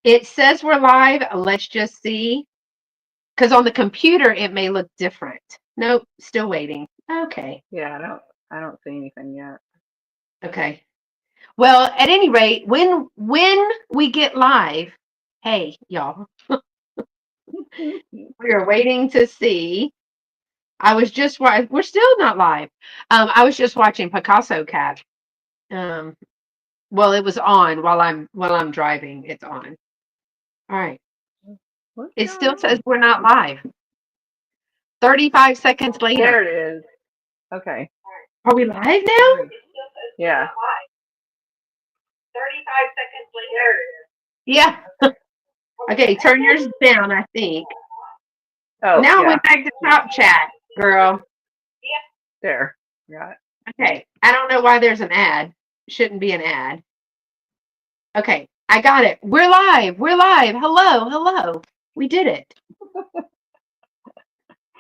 It says we're live. Let's just see. Because on the computer, it may look different. Nope, still waiting. Okay. Yeah, I don't see anything yet. Okay. Well, at any rate, when we get live, hey, y'all, we are waiting to see. I was just we're still not live. I was just watching Picasso Cat. Um, well, it was on while I'm driving. It's on. All right. What's It going still says on? we're not live. 35 seconds later. There it is. Okay. Are we live now? Nice. Yeah. 35 seconds later. Yeah. Okay, turn yours down, I think. Oh, Now I yeah. went back to top chat, girl. There. Got it. Okay. I don't know why there's an ad. Shouldn't be an ad. Okay. I got it. We're live. We're live. Hello. Hello. We did it.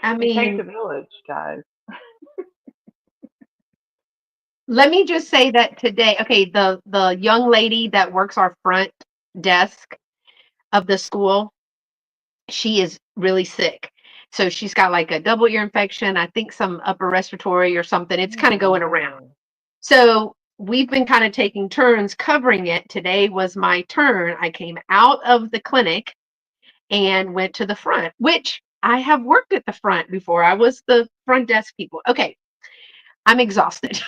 I It takes a mean, village, guys. let me just say that today, okay, the young lady that works our front desk of the school, she is really sick. So she's got like a double ear infection, I think some upper respiratory or something. It's kind of Oh going around. no. So we've been kind of taking turns covering it. Today was my turn. I came out of the clinic and went to the front, which I have worked at the front before. I was the front desk people. Okay, I'm exhausted.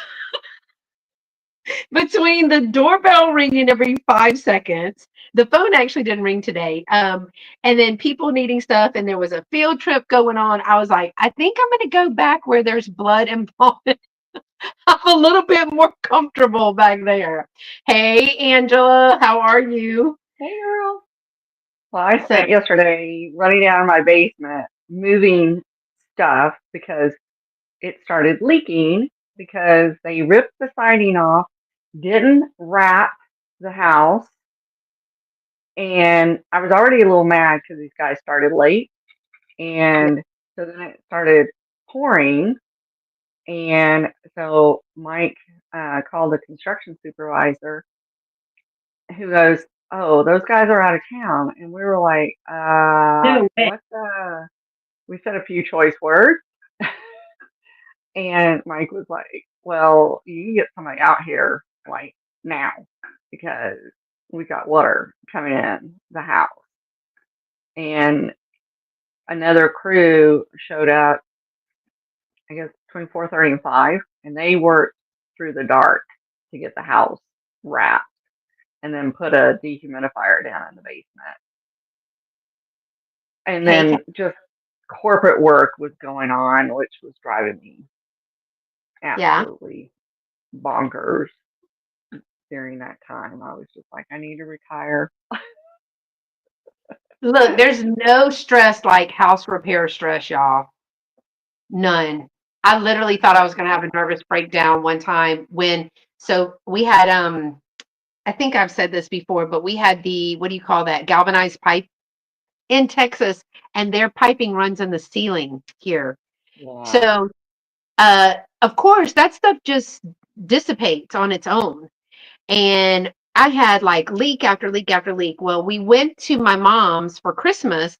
Between the doorbell ringing every 5 seconds, the phone actually didn't ring today. And then people needing stuff, and there was a field trip going on. I was like, I think I'm going to go back where there's blood involved. I'm a little bit more comfortable back there. Hey, Angela, how are you? Hey, girl. Well, I So, spent yesterday running down my basement, moving stuff because it started leaking because they ripped the siding off, didn't wrap the house, and I was already a little mad because these guys started late. yeah, And so then it started pouring. And so Mike called the construction supervisor who goes, "Oh, those guys are out of town." And we were like, no way. what the? We said a few choice words. And Mike was like, "Well, you can get somebody out here like now because we got water coming in the house." And another crew showed up, I guess between 4:30 and 5, and they worked through the dark to get the house wrapped and then put a dehumidifier down in the basement. And Hey, then just corporate work was going on, which was driving me yeah. absolutely bonkers during that time. I was just like, I need to retire. Look, there's no stress like house repair stress, y'all. None. I literally thought I was going to have a nervous breakdown one time when, so we had, I think I've said this before, but we had the, what do you call that? Galvanized pipe in Texas, and their piping runs in the ceiling here. Yeah. So, of course, that stuff just dissipates on its own. And I had like leak after leak after leak. Well, we went to my mom's for Christmas,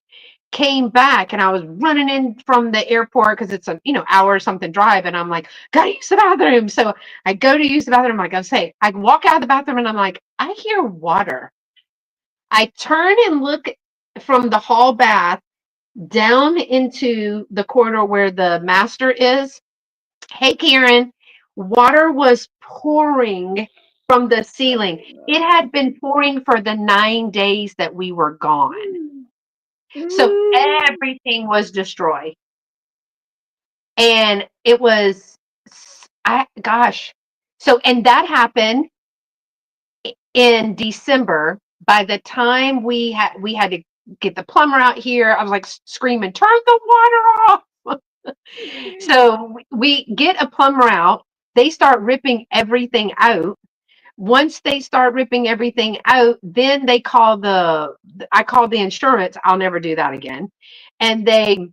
came back, and I was running in from the airport because it's a hour or something drive, and I'm like, gotta use the bathroom. So I go to use the bathroom. Like I say, I walk out of the bathroom and I'm like, I hear water. I turn and look from the hall bath down into the corridor where the master is. Hey, Karen, water was pouring from the ceiling. Oh It no. had been pouring for the 9 days that we were gone. So Ooh. everything was destroyed. And it was, gosh. So, and that happened in December. By the time we had to get the plumber out here, I was like screaming, turn the water off. So we get a plumber out. They start ripping everything out. Once they start ripping everything out, then I called the insurance. I'll never do that again. And they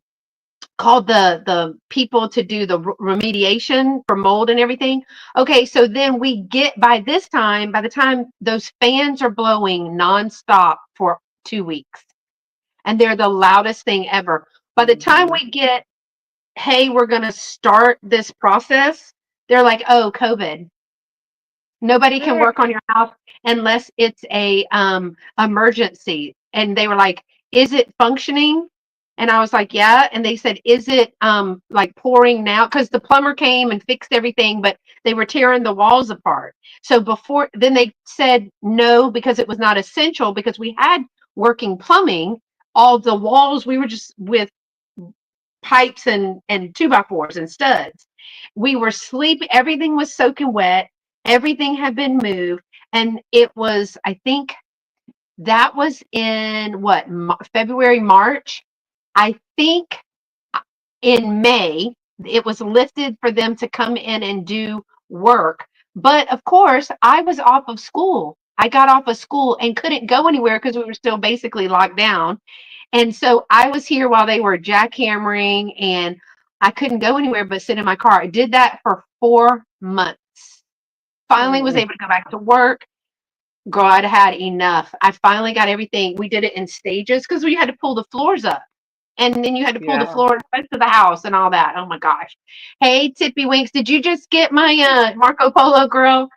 called the people to do the remediation for mold and everything. Okay, so then by the time those fans are blowing nonstop for 2 weeks. And they're the loudest thing ever. By the time Mhm. we get, hey, we're going to start this process, they're like, oh, COVID. Nobody can Right. work on your house unless it's a emergency. And they were like, is it functioning? And I was like, yeah. And they said, is it like pouring now? Because the plumber came and fixed everything, but they were tearing the walls apart. So before then they said no, because it was not essential, because we had working plumbing. All the walls, we were just with pipes and 2x4s and studs. We were sleeping, everything was soaking wet, everything had been moved, and it was, I think that was in what, February, March. I think in May it was lifted for them to come in and do work. But of course, I was off of school. I got off of school and couldn't go anywhere because we were still basically locked down. And so I was here while they were jackhammering, and I couldn't go anywhere but sit in my car. I did that for 4 months. Finally was Mm. able to go back to work. Girl, I'd had enough. I finally got everything. We did it in stages because we had to pull the floors up. And then you had to pull the Yeah. floor, the rest of the house and all that. Oh my gosh. Hey, Tippy Winks, did you just get my Marco Polo girl?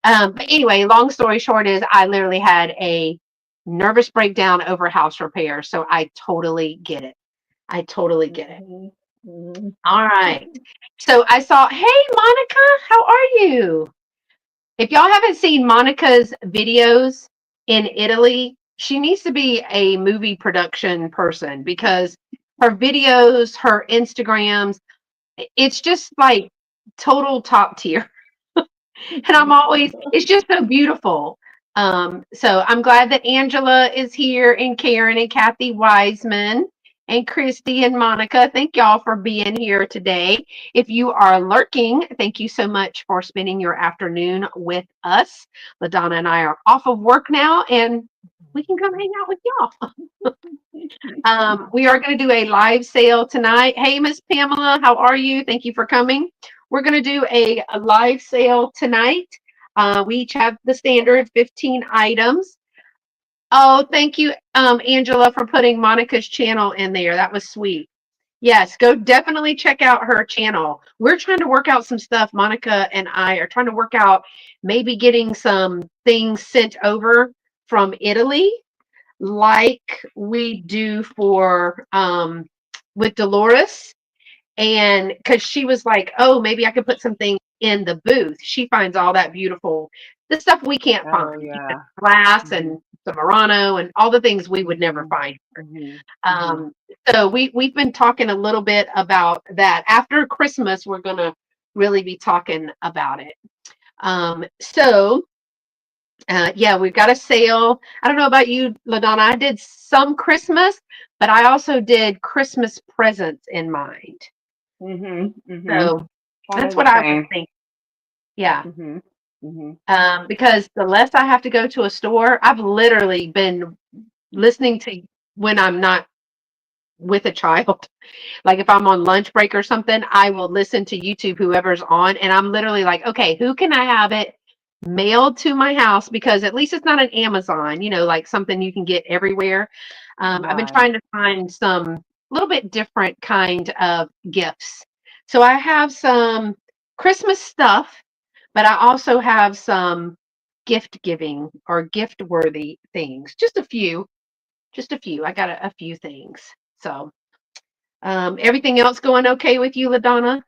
But anyway, long story short is I literally had a nervous breakdown over house repair. So I totally get it. I totally get it. Mhm. Mhm. All right. So I saw, hey, Monica, how are you? If y'all haven't seen Monica's videos in Italy, she needs to be a movie production person, because her videos, her Instagrams, it's just like total top tier. And I'm always, it's just so beautiful. So I'm glad that Angela is here, and Karen and Kathy Wiseman and Christy and Monica. Thank y'all for being here today. If you are lurking, thank you so much for spending your afternoon with us. LaDonna and I are off of work now, and we can come hang out with y'all. We are going to do a live sale tonight. Hey, Miss Pamela, how are you? Thank you for coming. We're going to do a live sale tonight. We each have the standard 15 items. Oh, thank you, Angela, for putting Monica's channel in there. That was sweet. Yes, go definitely check out her channel. We're trying to work out some stuff. Monica and I are trying to work out maybe getting some things sent over from Italy, like we do for with Dolores. And because she was like, oh, maybe I could put something in the booth. She finds all that beautiful, the stuff we can't find, Oh yeah. glass Mhm. and the Murano and all the things we would never Mhm. find. Mhm. Mhm. um so we've been talking a little bit about that. After Christmas, we're gonna really be talking about it. So yeah, we've got a sale. I don't know about you, LaDonna. I did some Christmas, but I also did Christmas presents in mind. Mhm. Mhm. So Kind that's of what the I was same. thinking. Yeah. Mhm. Mhm. Because the less I have to go to a store, I've literally been listening to, when I'm not with a child, like if I'm on lunch break or something, I will listen to YouTube, whoever's on, and I'm literally like, okay, who can I have it mailed to my house? Because at least it's not an Amazon, like something you can get everywhere. I've been Right. trying to find some little bit different kind of gifts. So I have some Christmas stuff, but I also have some gift giving or gift worthy things. Just a few. Just a few. I got a few things. So everything else going okay with you, LaDonna?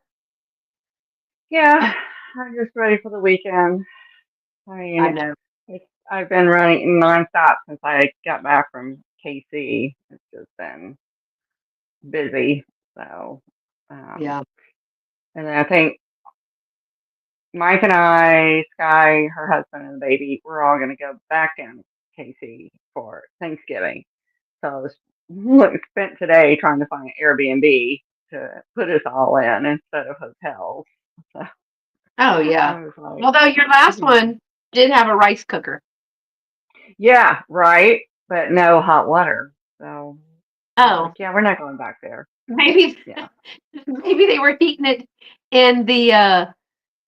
Yeah. Oh, I'm just ready for the weekend. I I mean, know. I've been running nonstop since I got back from KC. It's just been busy. So, um, Yeah. and then I think Mike and I, Sky, her husband, and the baby, we're all going to go back down to KC for Thanksgiving. So I was spent today trying to find an Airbnb to put us all in instead of hotels. So Oh, yeah. I was like, Although your last yeah, one did have a rice cooker. yeah, right, but no hot water. So I was Oh, like, yeah, we're not going back there. maybe Yeah. maybe they were heating it in the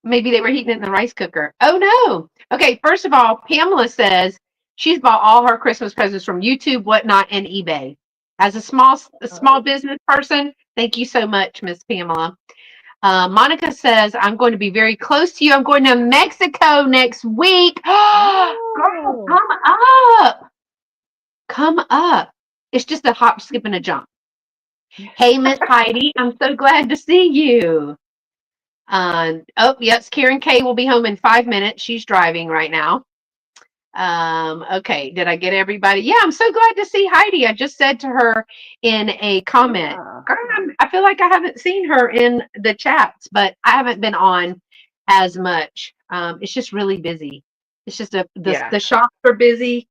maybe they were heating it in the rice cooker. Oh no. Okay, first of all, Pamela says She's bought all her Christmas presents from YouTube, whatnot, and eBay. As a small Oh, business person, thank you so much, Miss Pamela. Monica says, I'm going to be very close to you. I'm going to Mexico next week. Girl, oh, come up. Come up. It's just a hop, skip, and a jump. Hey, Miss Heidi, I'm so glad to see you. Oh, yes, Karen K will be home in 5 minutes. She's driving right now. Okay, did I get everybody? Yeah, I'm so glad to see Heidi. I just said to her in a comment, yeah, girl, I feel like I haven't seen her in the chats, but I haven't been on as much. It's just really busy. It's just yeah. the shops are busy.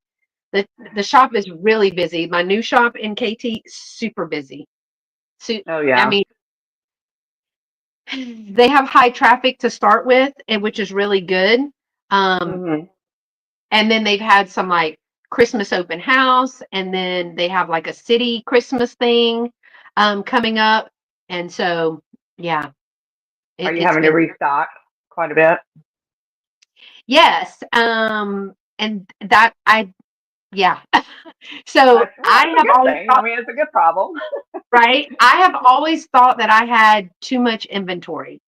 The shop is really busy. My new shop in KT, super busy. So Oh, I yeah. mean, they have high traffic to start with, and which is really good. Um, Mhm. and then they've had some like Christmas open house, and then they have like a city Christmas thing coming up. And so, yeah, Are you it's having to been restock quite a bit? yes. And that I yeah. So Well, I that's a have good always thing. I thought, mean, it's a good problem. right? I have always thought that I had too much inventory.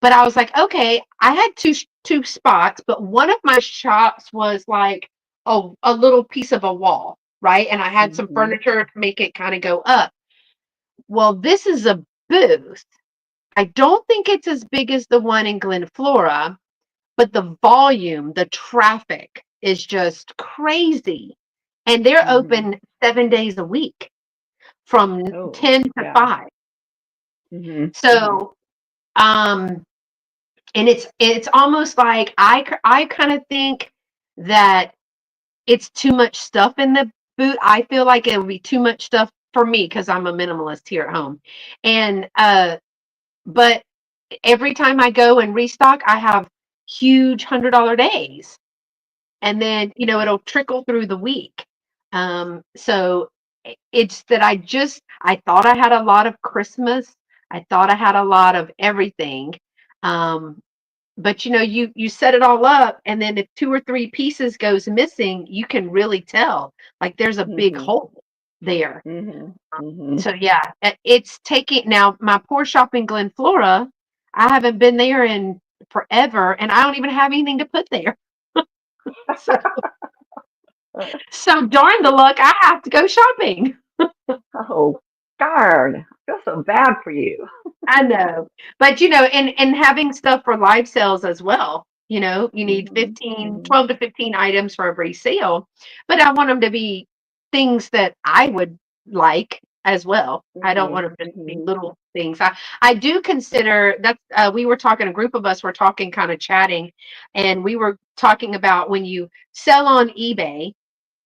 But I was like, okay, I had two spots, but one of my shops was like a little piece of a wall, right? And I had some Mhm. furniture to make it kind of go up. Well, this is a booth. I don't think it's as big as the one in Glen Flora, but the volume, the traffic is just crazy. And they're Mhm. open 7 days a week from Oh, 10 to yeah. 5. Mhm. Mhm. So, um, and it's almost like I kind of think that it's too much stuff in the boot. I feel like it would be too much stuff for me because I'm a minimalist here at home. And but every time I go and restock, I have huge $100 days. And then, it'll trickle through the week. So it's that I thought I had a lot of Christmas. I thought I had a lot of everything. Um, but you set it all up, and then if two or three pieces goes missing, you can really tell like there's a big Mhm. hole there. Mhm. Mhm. So yeah, it's taking now my poor shop in Glen Flora. I haven't been there in forever, and I don't even have anything to put there. So so darn the luck, I have to go shopping. Oh, darn. I feel so bad for you. I know. But and having stuff for live sales as well. You need Mhm. 15, Mhm. 12 to 15 items for every sale. But I want them to be things that I would like as well. I don't Mhm. want them to be Mhm. little things. I do consider that we were talking, a group of us were talking, kind of chatting, and we were talking about when you sell on eBay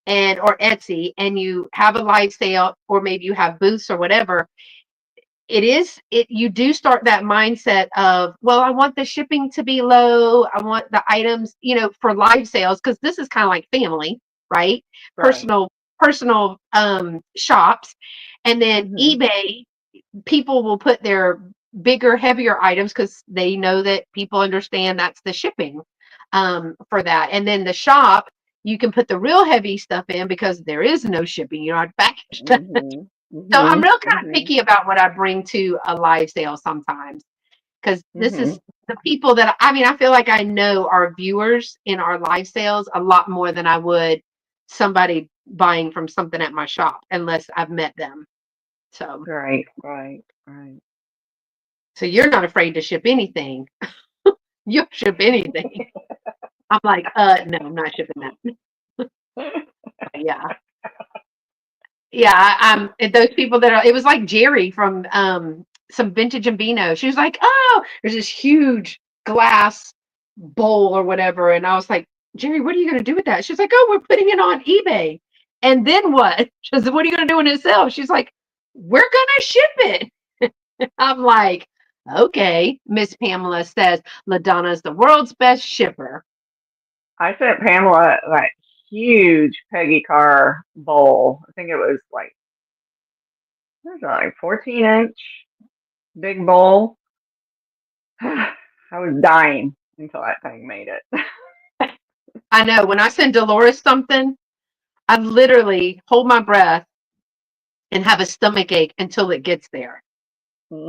and or Etsy and you have a live sale, or maybe you have booths or whatever, you do start that mindset of, well, I want the shipping to be low, I want the items, for live sales, because this is kind of like family, right? Right. Personal shops. And then Mhm. eBay, people will put their bigger, heavier items because they know that people understand that's the shipping for that. And then the shop, you can put the real heavy stuff in because there is no shipping, you don't have to package. Mhm. So I'm Mhm. real kind of Mhm. picky about what I bring to a live sale sometimes, because this is Mhm. the people that I feel like I know our viewers in our live sales a lot more than I would somebody buying from something at my shop, unless I've met them. So, Right. Right. Right. so you're not afraid to ship anything. You'll ship anything. I'm like, no, I'm not shipping that. Yeah. Yeah, and those people that are, it was like Jerry from some Vintage and Vino. She was like, "Oh, there's this huge glass bowl or whatever," and I was like, "Jerry, what are you going to do with that?" She's like, "Oh, we're putting it on eBay." And then what? She said, "What are you going to do when it sells?" She's like, "We're going to ship it." I'm like, "Okay." Miss Pamela says, "LaDonna's the world's best shipper." I sent Pamela that huge Peggy Carr bowl. I think it was what was it, like 14-inch big bowl. I was dying until that thing made it. I know when I send Dolores something, I literally hold my breath and have a stomach ache until it gets there.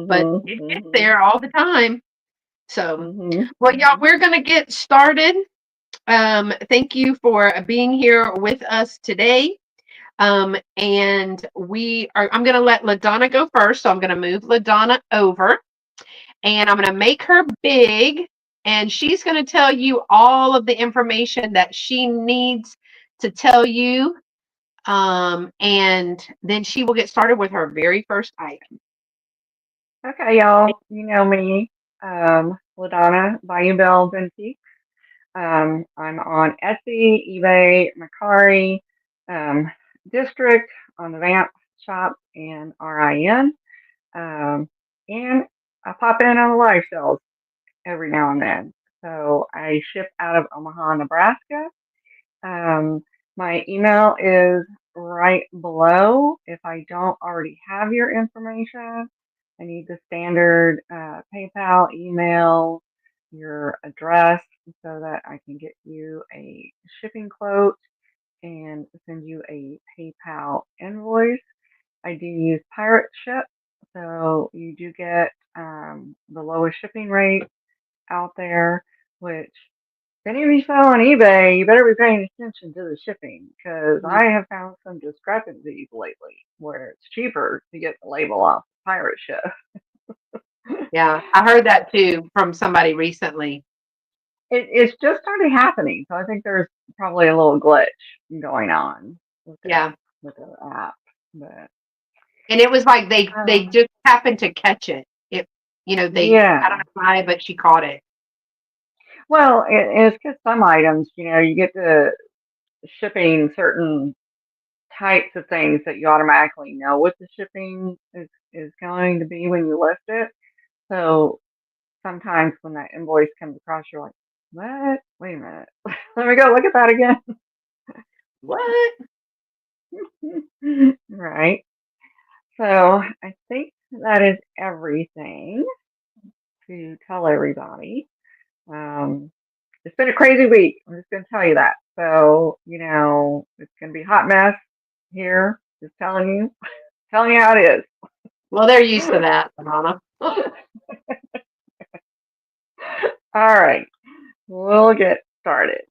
But Mhm. it gets Mhm. there all the time. So, Mhm. well, y'all, we're going to get started. Thank you for being here with us today. And I'm going to let LaDonna go first. So I'm going to move LaDonna over and I'm going to make her big. And she's going to tell you all of the information that she needs to tell you. And then she will get started with her very first item. Okay, y'all. You know me, LaDonna Bayou Vintage. I'm on Etsy, eBay, Mercari, um, District on the Vamp Shop and RIN. And I pop in on the live sales every now and then. So I ship out of Omaha, Nebraska. Um, my email is right below. If I don't already have your information, I need the standard PayPal email, your address, so that I can get you a shipping quote and send you a PayPal invoice. I do use Pirate Ship, so you do get the lowest shipping rate out there, which if any of you sell on eBay, you better be paying attention to the shipping because I have found some discrepancies lately where it's cheaper to get the label off Pirate Ship. Yeah, I heard that too from somebody recently. It's just started happening, so I think there's probably a little glitch going on Yeah. with the app. But And it was like they um, just happened to catch it. They I don't yeah, know why, but she caught it. well, it's because some items, you get the shipping certain types of things that you automatically know what the shipping is going to be when you list it. So sometimes when that invoice comes across, you're like, what? Wait a minute. Let me go look at that again. What? Right. So I think that is everything to tell everybody. Um, it's been a crazy week. I'm just going to tell you that. So, it's going to be a hot mess here. Just telling you how it Well, they're used to that, Mama. is. All right. We'll get started.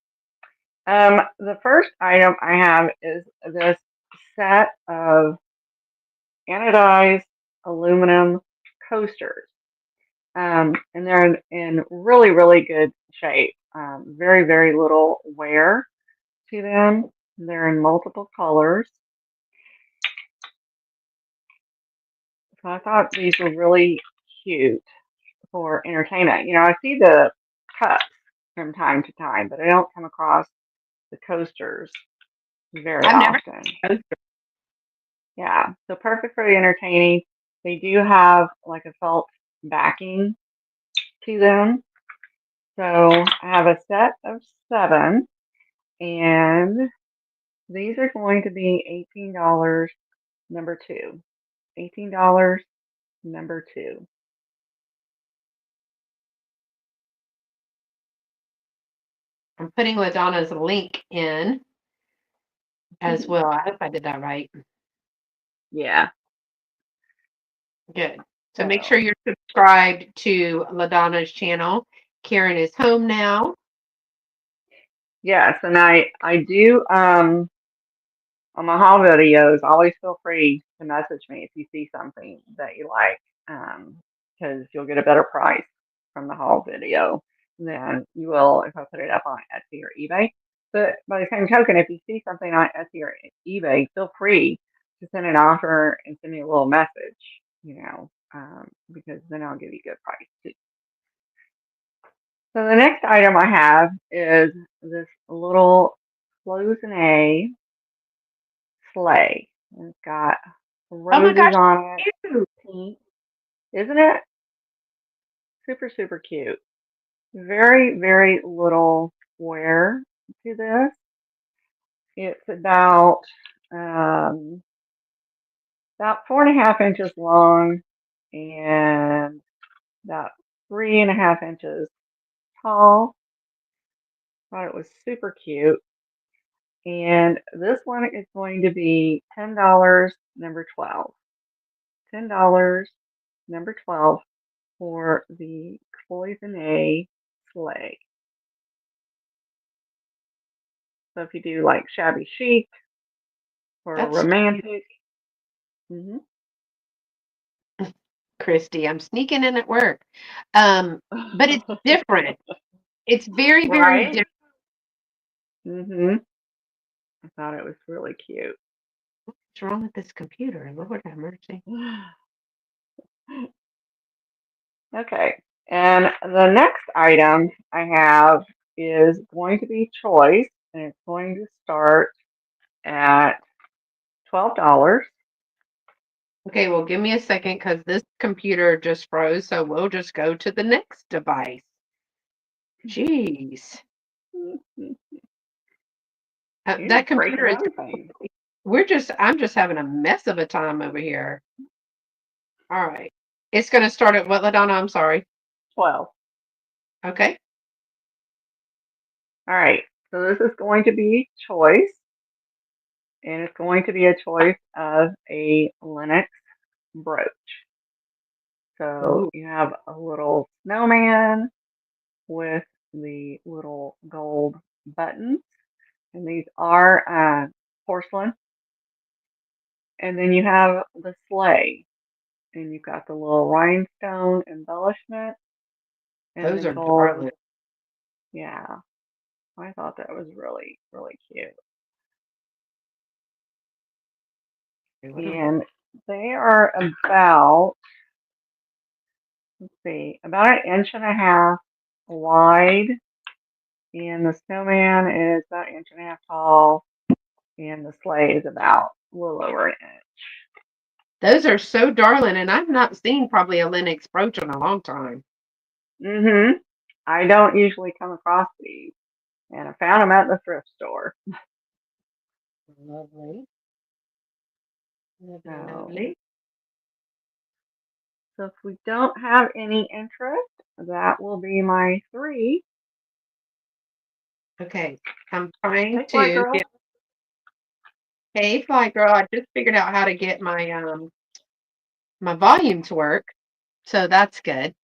The first item I have is this set of anodized aluminum coasters. And they're in really, really good shape. Very, very little wear to them. They're in multiple colors. So I thought these were really cute for entertainment. I see the cups from time to time, but I don't come across the coasters very I've never. often. Yeah, so perfect for the entertaining. They do have like a felt backing to them. So I have a set of 7, and these are going to be $18 number 2. $18 number 2. I'm putting LaDonna's link in as well. I hope I did that right. Yeah. Good. So make sure So you're subscribed to LaDonna's channel. Karen is home now. yes, and I do on my haul videos, always feel free to message me if you see something that you like, because you'll get a better price from the haul video than you will if I put it up on Etsy or eBay. But by the same token, if you see something on Etsy or eBay, feel free to send an offer and send me a little message, because then I'll give you a good price too. So the next item I have is this little cloisonne sleigh. It's got Oh my roses gosh, on it, cute. pink. Isn't it? Super, super cute. Very, very little wear to this. It's um, about 4.5 inches long and about 3.5 inches tall. thought it was super cute. And this one is going to be $10, number 12. $10, number 12 for the cloisonne sleigh. So if you do like shabby chic or That's cute, romantic, hmm Christy. I'm sneaking in at work. But it's different. It's very, very right? different. hmm I thought it was really cute. What's wrong with this computer? Lord have mercy. Okay, and the next item I have is going to be choice, and it's going to start at $12. Okay, well, give me a second because this computer just froze, so we'll just go to the next device. Jeez. You That just computer breaking is, everything. I'm just having a mess of a time over here. All right. It's going to start at what, LaDonna? I'm sorry. 12. Okay. All right, so this is going to be choice, and it's going to be a choice of a Linux brooch. So Ooh, you have a little snowman with the little gold buttons, and these are porcelain. And then you have the sleigh, and you've got the little rhinestone embellishment and those the are gold. darling. Yeah, I thought that was really, really cute. What am And they are about, let's see, about an inch and a half wide, and the snowman is about an inch and a half tall, and the sleigh is about a little over an inch. Those are so darling, and I've not seen probably a Linux brooch in a long time. I don't usually come across these, and I found them at the thrift store. Lovely. Lovely, So, lovely. so if we don't have any interest, that will be my three. Okay. I'm trying Hey, Flight to Girl. get, hey, Fly Girl, I just figured out how to get my volume to work. So that's good.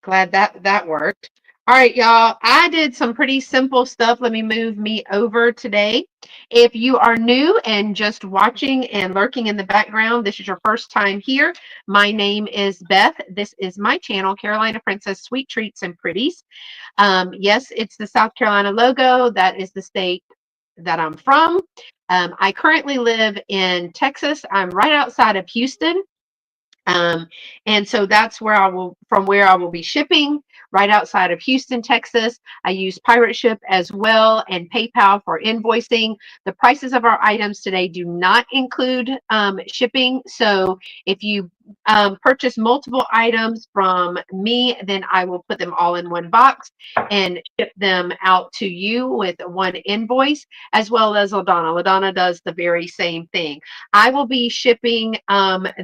Glad that worked. All right, y'all. I did some pretty simple stuff. Let me move me over today. If you are new and just watching and lurking in the background, this is your first time here. My name is Beth. This is my channel, Carolina Princess Sweet Treats and Pretties. Yes, it's the South Carolina logo. That is the state that I'm from. I currently live in Texas. I'm right outside of Houston. Um, and so that's where I will be shipping right outside of Houston, Texas. I use Pirate Ship as well and PayPal for invoicing. The prices of our items today do not include shipping. So if you purchase multiple items from me, then I will put them all in one box and ship them out to you with one invoice, as well as LaDonna. LaDonna does the very same thing. I will be shipping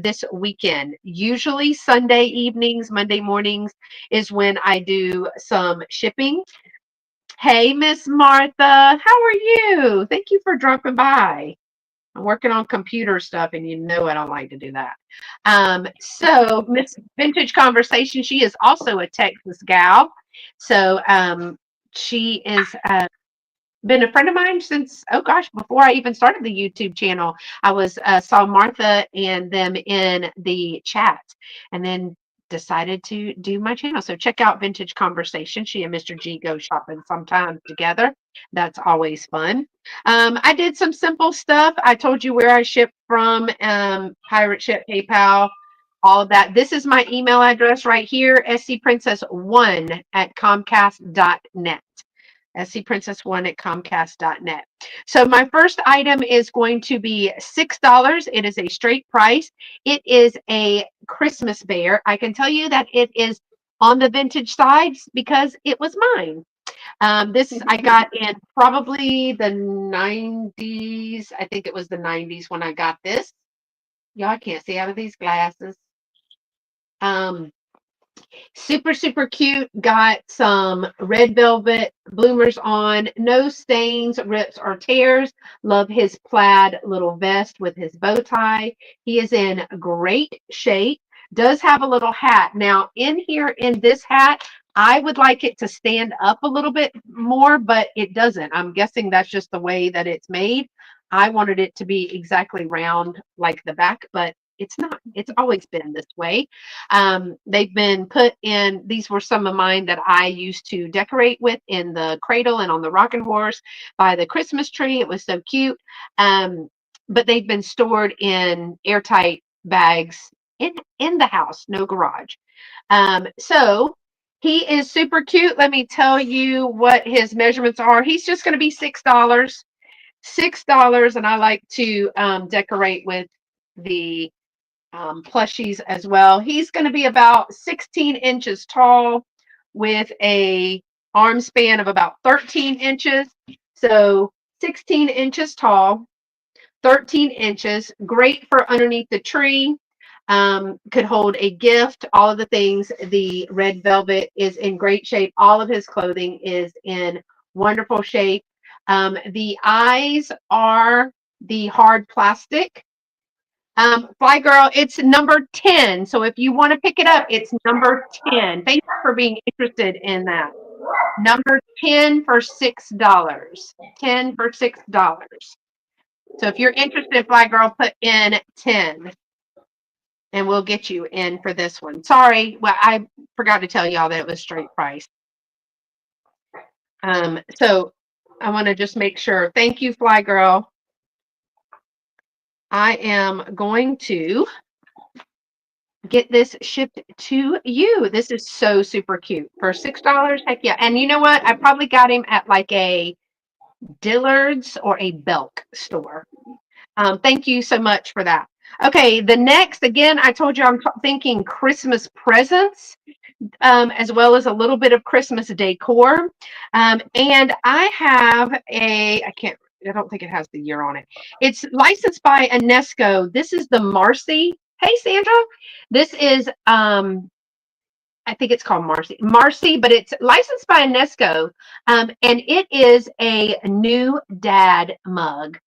this weekend. Usually Sunday evenings, Monday mornings is when I do some shipping. Hey, Miss Martha, how are you? Thank you for dropping by. I'm working on computer stuff, and you know I don't like to do that. So Miss Vintage Conversation, she is also a Texas gal. So she is been a friend of mine since, oh gosh, before I even started the YouTube channel. I was saw Martha and them in the chat, and then decided to do my channel. So check out Vintage Conversation. She and Mr. G go shopping sometimes together. That's always fun. I did some simple stuff. I told you where I ship from, Pirate Ship, PayPal, all of that. This is my email address right here, scprincess1 at comcast.net. scprincess1 at comcast.net. So my first item is going to be $6. It is a straight price. It is a Christmas bear. I can tell you that it is on the vintage sides because it was mine. This I got in probably the 90s. I think it was the 90s when I got this. Y'all can't see out of these glasses. Um, Super, super cute. Got some red velvet bloomers on. No stains, rips, or tears. Love his plaid little vest with his bow tie. He is in great shape. Does have a little hat. Now, in here in this hat, I would like it to stand up a little bit more, but it doesn't. I'm guessing that's just the way that it's made. I wanted it to be exactly round like the back, but it's not. It's always been this way. They've been put in, these were some of mine that I used to decorate with in the cradle and on the rocking horse by the Christmas tree. It was so cute. But they've been stored in airtight bags in the house, no garage. So he is super cute. Let me tell you what his measurements are. He's just going to be $6. $6, and I like to decorate with the plushies as well. He's going to be about 16 inches tall with a arm span of about 13 inches. So 16 inches tall, 13 inches, great for underneath the tree. Could hold a gift, all of the things. The red velvet is in great shape. All of his clothing is in wonderful shape. The eyes are the hard plastic. Fly Girl, it's number 10. So if you want to pick it up, it's number 10. Thank you for being interested in that. Number 10 for $6. 10 for $6. So if you're interested, Fly Girl, put in 10 and we'll get you in for this one. Sorry, well, I forgot to tell y'all that it was straight price. So I want to just make sure. Thank you, Fly Girl. I am going to get this shipped to you. This is so super cute for $6. Heck yeah. And you know what? I probably got him at like a Dillard's or a Belk store. Thank you so much for that. Okay, the next, again, I told you I'm thinking Christmas presents, as well as a little bit of Christmas decor. And I have I don't think it has the year on it. It's licensed by UNESCO. This is the Marcy. Hey, Sandra. This is, I think it's called Marcy, but it's licensed by UNESCO. And it is a new dad mug.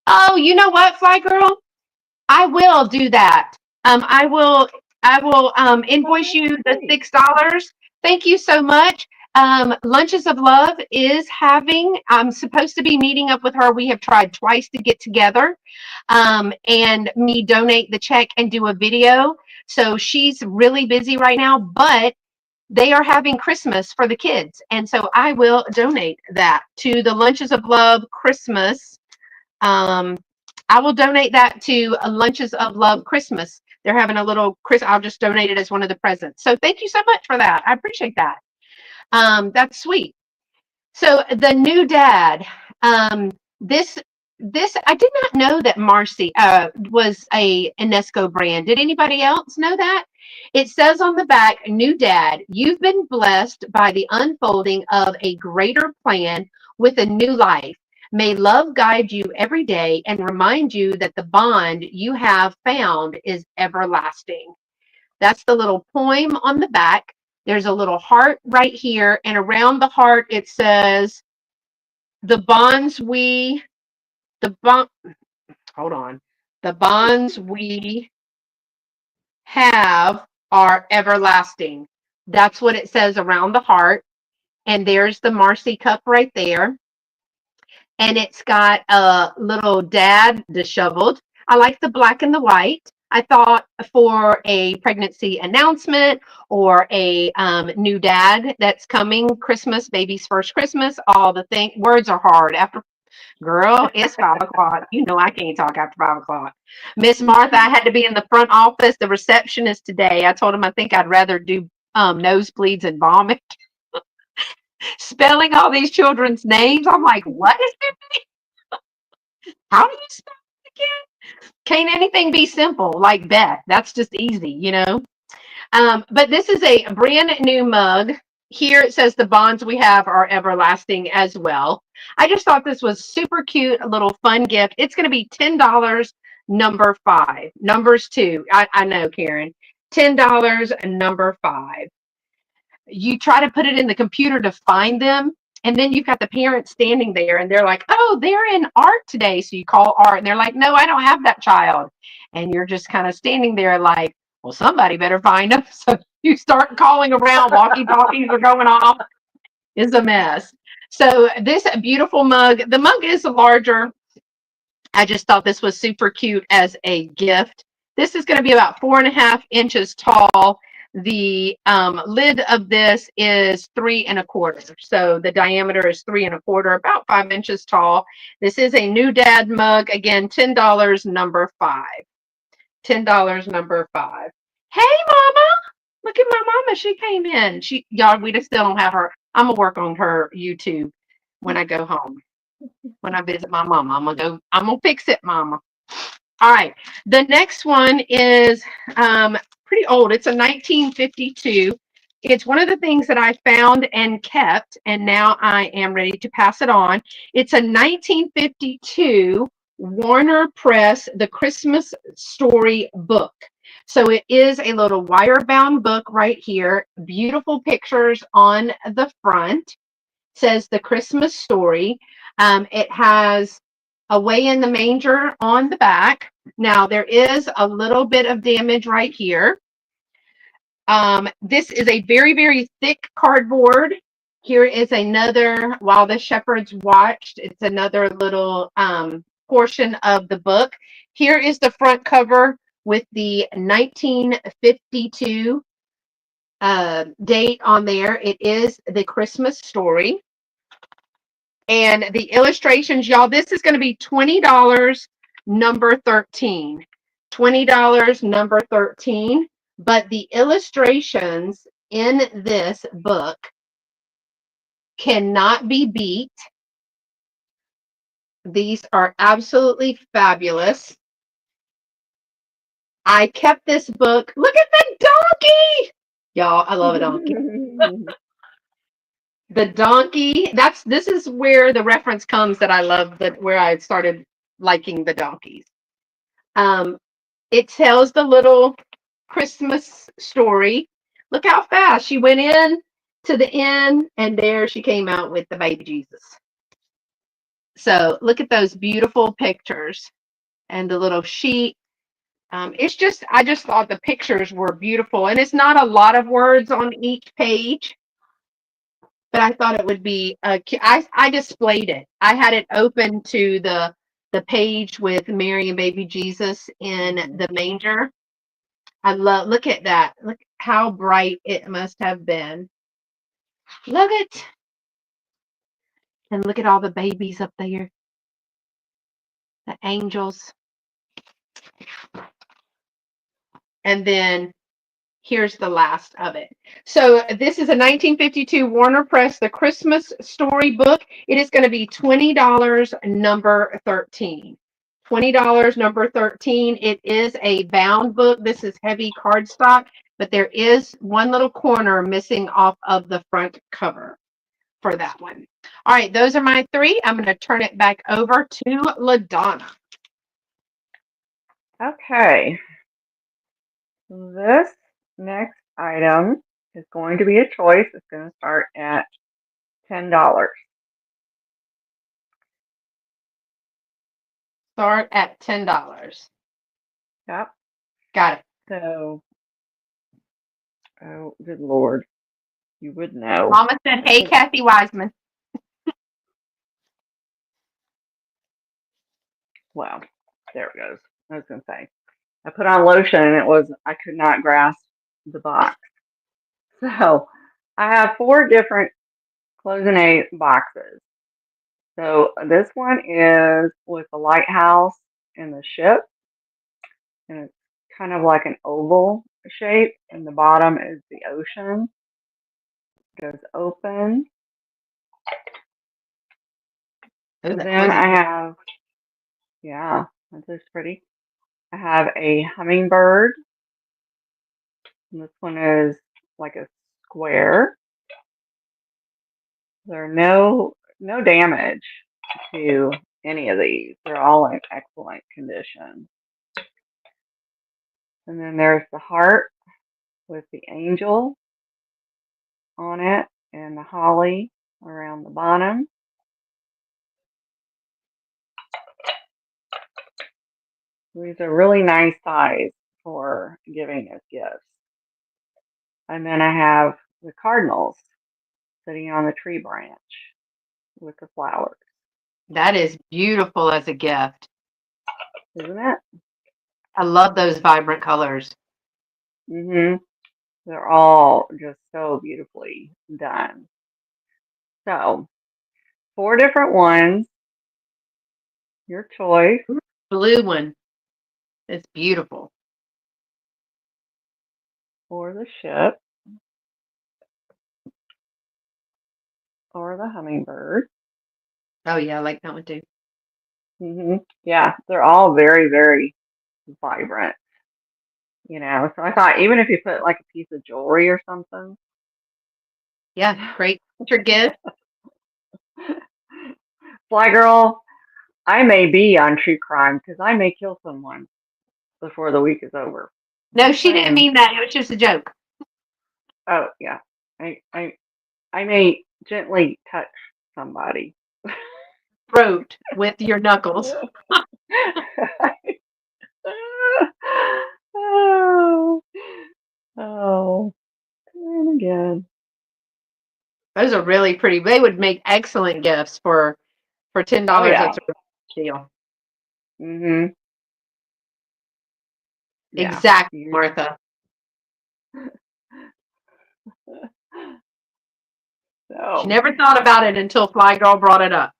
Oh, you know what, Fly Girl? I will do that. I will invoice you the $6. Thank you so much. Lunches of Love is having, I'm supposed to be meeting up with her. We have tried twice to get together, and me donate the check and do a video. So she's really busy right now, but they are having Christmas for the kids. And so I will donate that to the Lunches of Love Christmas. I will donate that to Lunches of Love Christmas. They're having a little I'll just donate it as one of the presents. So thank you so much for that. I appreciate that. That's sweet. So the new dad, this I did not know that Marcy was a UNESCO brand. Did anybody else know that? It says on the back, new dad, you've been blessed by the unfolding of a greater plan with a new life. May love guide you every day and remind you that the bond you have found is everlasting. That's the little poem on the back. There's a little heart right here, and around the heart it says, the bonds we, the bond, hold on, the bonds we have are everlasting. That's what it says around the heart. And there's the Marcy cup right there. And it's got a little dad disheveled. I like the black and the white. I thought for a pregnancy announcement or a new dad that's coming, Christmas, baby's first Christmas, all the things. Words are hard. After, girl, it's 5 o'clock. You know I can't talk after 5 o'clock. Miss Martha, I had to be in the front office. The receptionist today, I told him I think I'd rather do nosebleeds and vomit. Spelling all these children's names. I'm like, what is it? How do you spell it again? Can't anything be simple like Beth? That's just easy, you know? But this is a brand new mug. Here it says the bonds we have are everlasting as well. I just thought this was super cute, a little fun gift. It's going to be $10, number 5. Numbers 2. I know, Karen. $10, number 5. You try to put it in the computer to find them, and then you've got the parents standing there and they're like, oh, they're in art today. So you call art and they're like, no, I don't have that child. And you're just kind of standing there like, well, somebody better find them. So you start calling around, walkie talkies are going off. It's a mess. So this beautiful mug, the mug is larger. I just thought this was super cute as a gift. This is going to be about 4.5 inches tall. The lid of this is 3.25. So the diameter is 3.25, about 5 inches tall. This is a new dad mug. Again, $10, number 5. $10, number 5. Hey, Mama. Look at my mama. She came in. Y'all, we just still don't have her. I'm going to work on her YouTube when I go home. When I visit my mama, I'm gonna fix it, Mama. All right. The next one is pretty old. It's a 1952. It's one of the things that I found and kept, and now I am ready to pass it on. It's a 1952 Warner Press, The Christmas Story book. So it is a little wire-bound book right here. Beautiful pictures on the front. Says The Christmas Story. It has Away in the Manger on the back. Now, there is a little bit of damage right here. This is a very, very thick cardboard. Here is another, While the Shepherds Watched. It's another little portion of the book. Here is the front cover with the 1952 date on there. It is The Christmas Story. And the illustrations, y'all, this is going to be $20, number 13. $20, number 13. But the illustrations in this book cannot be beat. These are absolutely fabulous. I kept this book. Look at the donkey. Y'all, I love a donkey. The donkey, this is where the reference comes that I love, that where I started liking the donkeys. It tells the little Christmas story. Look how fast she went in to the inn, and there she came out with the baby Jesus. So look at those beautiful pictures and the little sheet. I just thought the pictures were beautiful, and it's not a lot of words on each page. But I thought it would be. I displayed it. I had it open to the page with Mary and baby Jesus in the manger. Look at that. Look how bright it must have been. Look it. And look at all the babies up there. The angels. And then here's the last of it. So this is a 1952 Warner Press, The Christmas Story book. It is going to be $20, number 13. $20, number 13. It is a bound book. This is heavy cardstock, but there is one little corner missing off of the front cover for that one. All right, those are my 3. I'm going to turn it back over to LaDonna. Okay. This next item is going to be a choice. It's going to start at $10. Start at $10. Yep. Got it. So, oh, good Lord. You would know. Mama said, hey, Kathy Wiseman. Well, there it goes. I was going to say. I put on lotion and I could not grasp the box. So, I have 4 different cloisonne boxes. So, this one is with the lighthouse and the ship. And it's kind of like an oval shape. And the bottom is the ocean. It goes open. Ooh, And then I have, yeah, that's just pretty. I have a hummingbird. And this one is like a square. There are no damage to any of these. They're all in excellent condition. And then there's the heart. with the angel on it and the holly around the bottom. These are really nice size for giving as gifts. And then I have the cardinals sitting on the tree branch with the flowers, That is beautiful as a gift. isn't it? I love those vibrant colors. Mhm. They're all just so beautifully done. So, four different ones, your choice, Blue one is beautiful. or the ship, or the hummingbird. Oh yeah, I like that one too. Yeah, they're all very, very vibrant. So I thought even if you put like a piece of jewelry or something. Yeah, great future gift. Fly girl, I may be on true crime because I may kill someone before the week is over. No, Just she didn't saying. mean that. It was just a joke. Oh yeah, I I I may gently touch somebody. Throat with your knuckles. oh, oh, and again. Those are really pretty. They would make excellent gifts for Oh $10. yeah. That's a deal. Mhm. Yeah. Exactly, You. Martha. She So. never thought about it until Fly Girl brought it up.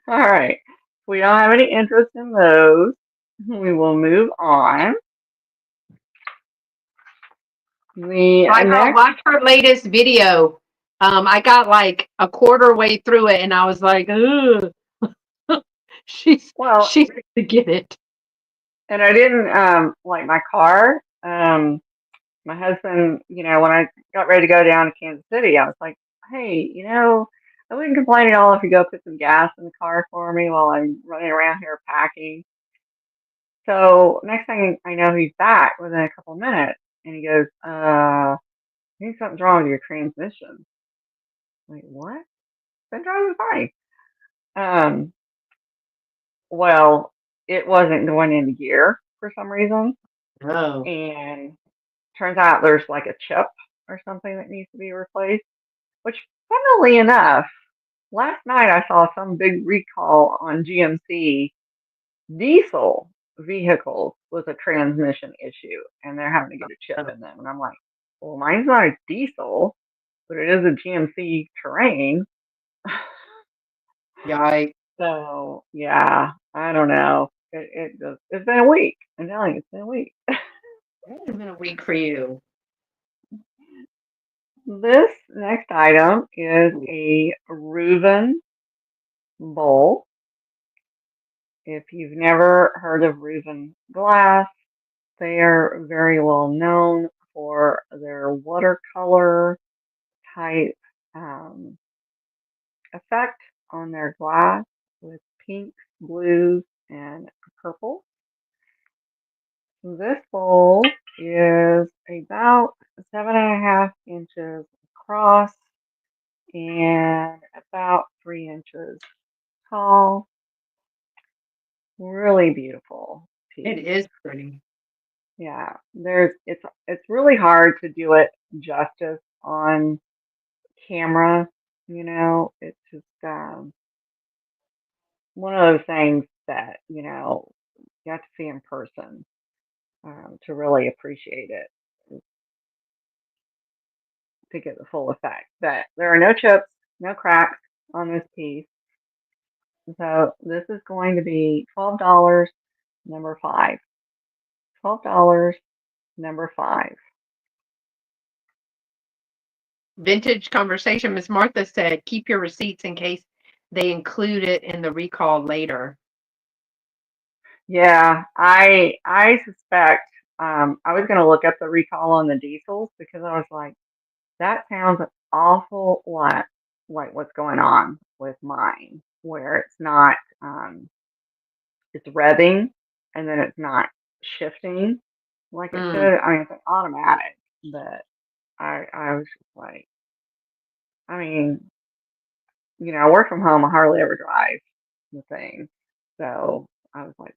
All right. We don't have any interest in those. We will move on. The Fly Girl, next, watch her latest video. I got like a quarter way through it, and I was like, "Ugh." she's well, she's to get it. and I didn't like my car. My husband, when I got ready to go down to Kansas City, I was like, hey, I wouldn't complain at all if you go put some gas in the car for me while I'm running around here packing. So next thing I know, he's back within a couple minutes, and he goes, I think something's wrong with your transmission. I'm like, what? Been driving fine. Um, well, it wasn't going into gear for some reason, Oh, and turns out there's like a chip or something that needs to be replaced. Which, funnily enough, last night I saw some big recall on GMC diesel vehicles with a transmission issue, and they're having to get a chip oh, in them. And I'm like, well, mine's not a diesel, but it is a GMC Terrain. yikes! So yeah, I don't know. It's been a week. I'm telling you, it's been a week. That has been a week for you. This next item is a Reuben bowl. If you've never heard of Reuben glass, they are very well known for their watercolor type um, effect on their glass with pinks, blues, and purple. This bowl is about 7.5 inches across and about 3 inches tall. Really beautiful It piece. is pretty. Yeah, it's really hard to do it justice on camera. It's just one of those things that you have to see in person to really appreciate it, to get the full effect. But there are no chips, no cracks on this piece. So this is going to be $12, number five. $12, number five. Vintage conversation. Miss Martha said, "Keep your receipts in case they include it in the recall later." Yeah, I suspect I was going to look up the recall on the diesels because I was like, that sounds an awful lot like what's going on with mine, where it's not, it's revving. and then it's not shifting like it Mm. should. I mean, it's an automatic, but I was just like, I mean, I work from home. I hardly ever drive the thing, so I was like,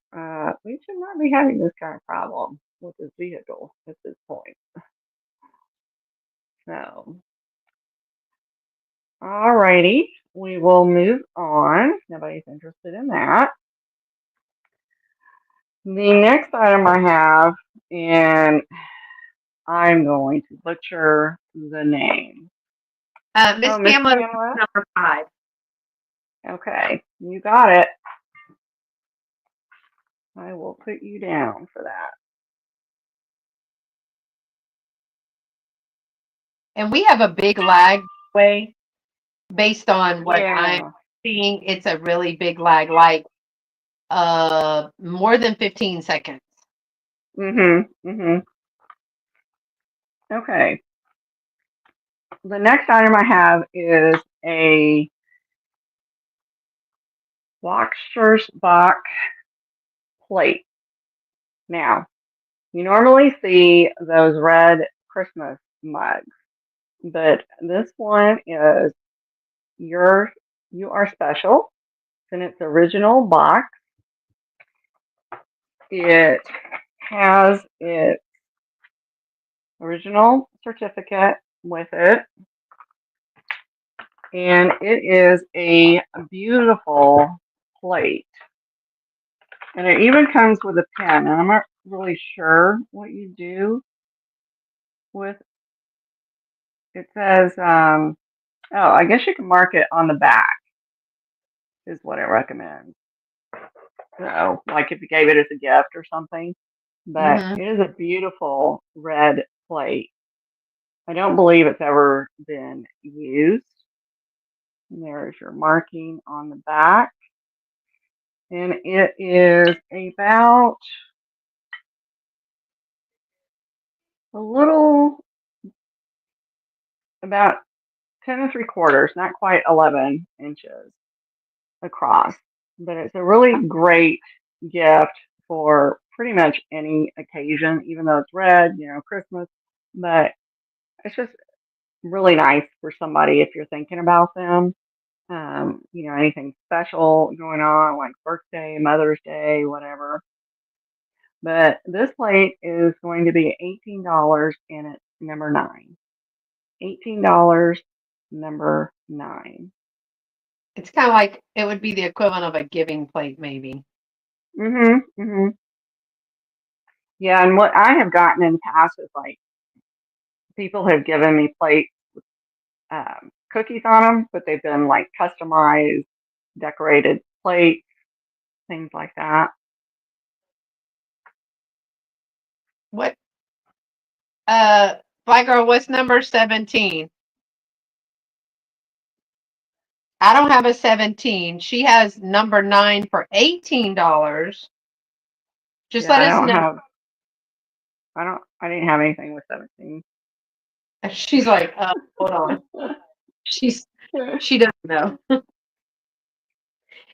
we should not be having this kind of problem with this vehicle at this point. So, alrighty, we will move on. Nobody's interested in that. The next item I have, and I'm going to butcher the name. Miss Oh, Miss Pamela, Pamela? number 5. Okay, you got it. I will put you down for that. And we have a big lag way based on what I'm Yeah. seeing. It's a really big lag, like more than 15 seconds. Mhm. Okay. The next item I have is a Box plate. Now, you normally see those red Christmas mugs, but this one is your you are special. It's in its original box. It has its original certificate with it, and it is a beautiful plate. And it even comes with a pen, and I'm not really sure what you do with it. Says, oh, I guess you can mark it on the back, is what it recommends. So, like if you gave it as a gift or something. But Hmm. it is a beautiful red plate. I don't believe it's ever been used. And there's your marking on the back. And it is a little, about 10 and 3/4, not quite 11 inches across. But it's a really great gift for pretty much any occasion, even though it's red, Christmas. But it's just really nice for somebody if you're thinking about them. Anything special going on, like birthday, Mother's Day, whatever. But this plate is going to be $18 and it's number 9. $18, number 9. It's kind of like it would be the equivalent of a giving plate, maybe. Mhm. Yeah, and what I have gotten in the past is like people have given me plates, cookies on them, but they've been like customized, decorated plates, things like that. What, Black Girl, what's number 17? I don't have a 17. She has number 9 for $18. Just Yeah, let us know. I didn't have anything with 17. She's like, hold on. She's she doesn't know.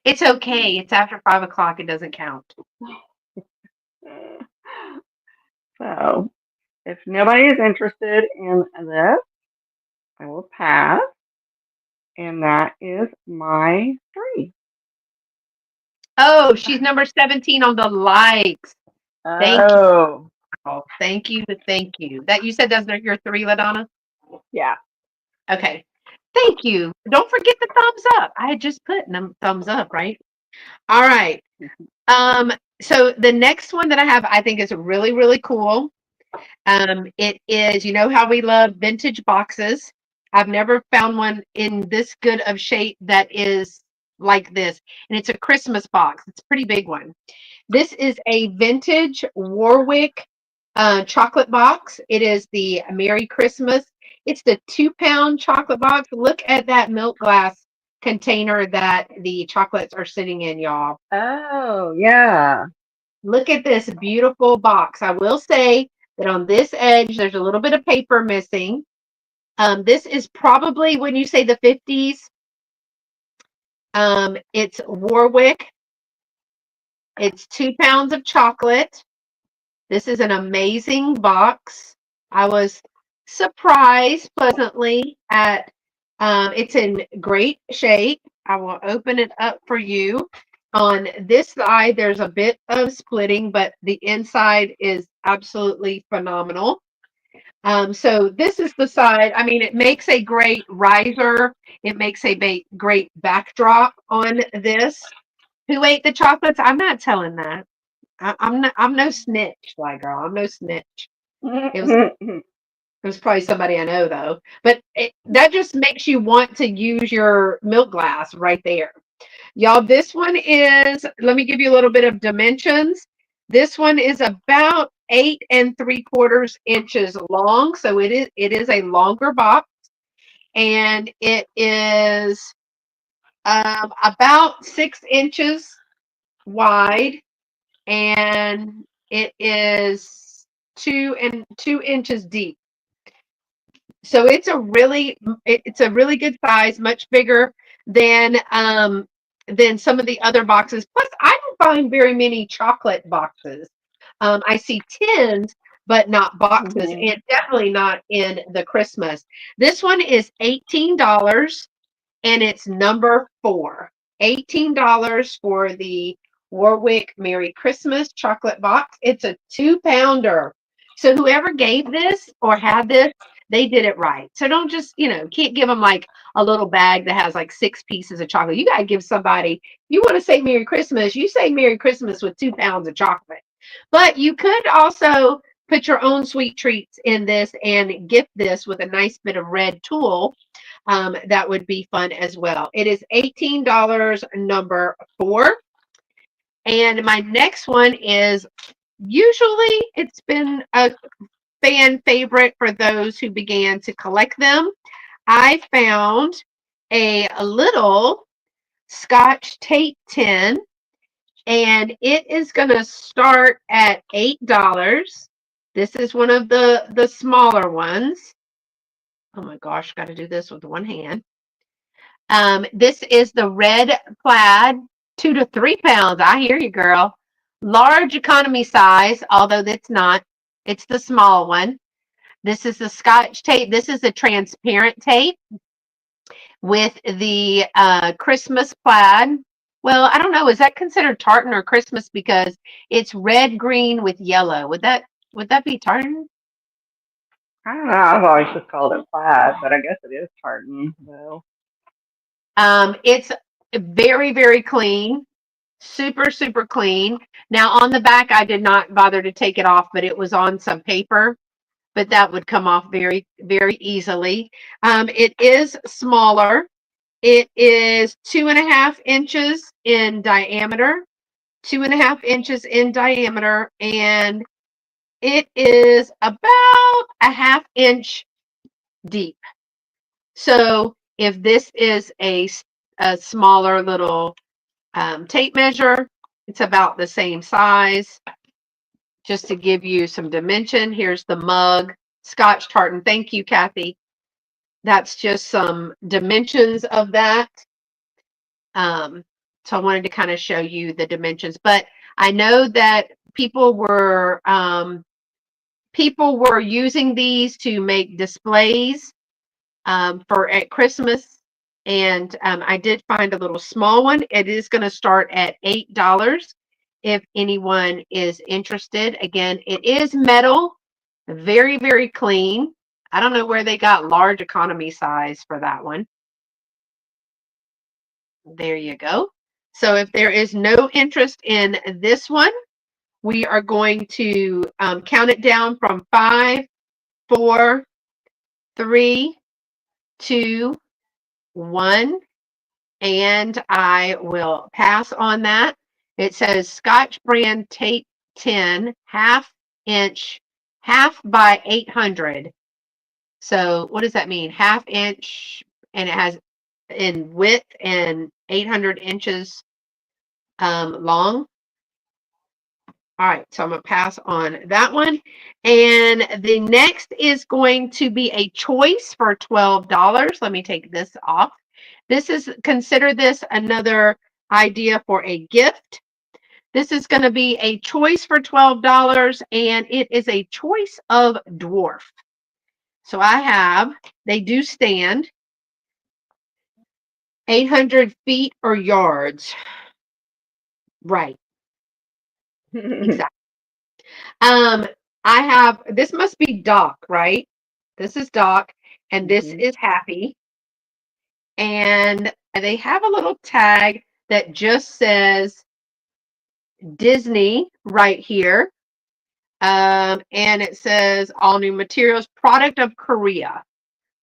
It's okay. It's after 5 o'clock. It doesn't count. So, if nobody is interested in this, I will pass. And that is my 3. Oh, she's number 17 on the likes. Thank you. Oh, Oh, thank you. Thank you. That you said that's your 3, LaDonna? yeah. Okay. Thank you. Don't forget the thumbs up. I had just put thumbs up, right? All right. So the next one that I have, I think is really, really cool. It is, you know how we love vintage boxes. I've never found one in this good of shape that is like this. And it's a Christmas box. It's a pretty big one. This is a vintage Warwick chocolate box. It is the Merry Christmas. It's the 2-pound chocolate box. Look at that milk glass container that the chocolates are sitting in, y'all. Oh, yeah. Look at this beautiful box. I will say that on this edge, there's a little bit of paper missing. This is probably when you say the 50s. It's Warwick. It's 2 pounds of chocolate. This is an amazing box. I was surprised pleasantly at it's in great shape. I will open it up for you. On this side, there's a bit of splitting, but the inside is absolutely phenomenal. So this is the side. I mean, it makes a great riser. It makes a great backdrop on this. Who ate the chocolates? I'm not telling that. I'm not. I'm no snitch, fly girl. I'm no snitch. It was. It was probably somebody I know though. But that just makes you want to use your milk glass right there. Y'all, this one is. Let me give you a little bit of dimensions. This one is about 8 3/4 inches long, so it is a longer box, and it is about 6 inches wide, and it is 2 inches deep. So it's a really good size, much bigger than some of the other boxes. Plus, I don't find very many chocolate boxes. I see tins, but not boxes, Mhm. and definitely not in the Christmas. This one is $18 and it's number 4. $18 for the Warwick Merry Christmas chocolate box. It's a 2 pounder. So whoever gave this or had this, they did it right. So don't just, can't give them like a little bag that has like 6 pieces of chocolate. You got to give somebody, you want to say Merry Christmas, you say Merry Christmas with 2 pounds of chocolate. But you could also put your own sweet treats in this and gift this with a nice bit of red tulle. That would be fun as well. It is $18, number 4. And my next one is usually it's been a fan favorite for those who began to collect them. I found a little Scotch tape tin, and it is going to start at $8. This is one of the smaller ones. Oh my gosh, got to do this with one hand. This is the red plaid, 2 to 3 pounds. I hear you, girl. Large economy size, although that's not. It's the small one. This is the Scotch tape. This is a transparent tape with the Christmas plaid. Well, I don't know. Is that considered tartan or Christmas because it's red, green with yellow? Would that be tartan? I don't know. I've always just called it plaid, but I guess it is tartan though. It's very, very clean. Super, super clean. Now on the back, I did not bother to take it off, but it was on some paper, but that would come off very, very easily. It is smaller. It is 2.5 inches in diameter, 2.5 inches in diameter, and it is about a half inch deep. So if this is a smaller little tape measure, it's about the same size. Just to give you some dimension, here's the mug, Scotch tartan. Thank you, Kathy. That's just some dimensions of that. Um, so I wanted to kind of show you the dimensions, but I know that people were using these to make displays for at Christmas, and I did find a little small one. It is going to start at $8 if anyone is interested. Again, it is metal, very, very clean. I don't know where they got large economy size for that one. There you go. So if there is no interest in this one, we are going to count it down from 5, 4, 3, 2, 1. And I will pass on that. It says Scotch brand tape tin, half inch, half by 800. So what does that mean? Half inch, and it has in width and 800 inches long. All right, so I'm going to pass on that one. And the next is going to be a choice for $12. Let me take this off. Consider this another idea for a gift. This is going to be a choice for $12, and it is a choice of dwarf. So I have, they do stand 800 feet or yards. Right, exactly. Um, I have, this must be Doc, right? This is Doc, and this Mhm. is Happy. And they have a little tag that just says Disney right here. And it says all new materials, product of Korea.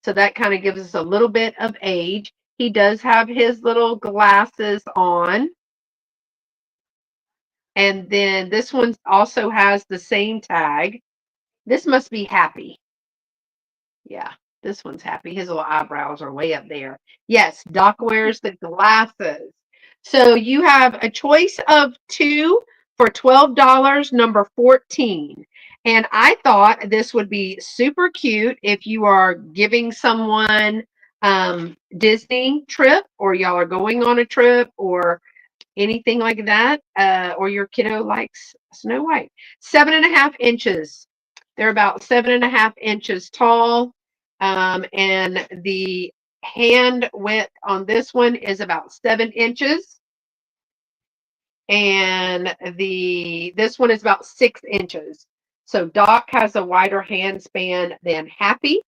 So that kind of gives us a little bit of age. He does have his little glasses on. And then this one also has the same tag. This must be Happy. Yeah, this one's Happy. His little eyebrows are way up there. Yes, Doc wears the glasses. So you have a choice of two for $12, number 14. And I thought this would be super cute if you are giving someone Disney trip, or y'all are going on a trip, or anything like that, or your kiddo likes Snow White. 7.5 inches. They're about 7.5 inches tall, and the hand width on this one is about 7 inches, and the this one is about 6 inches. So Doc has a wider hand span than Happy.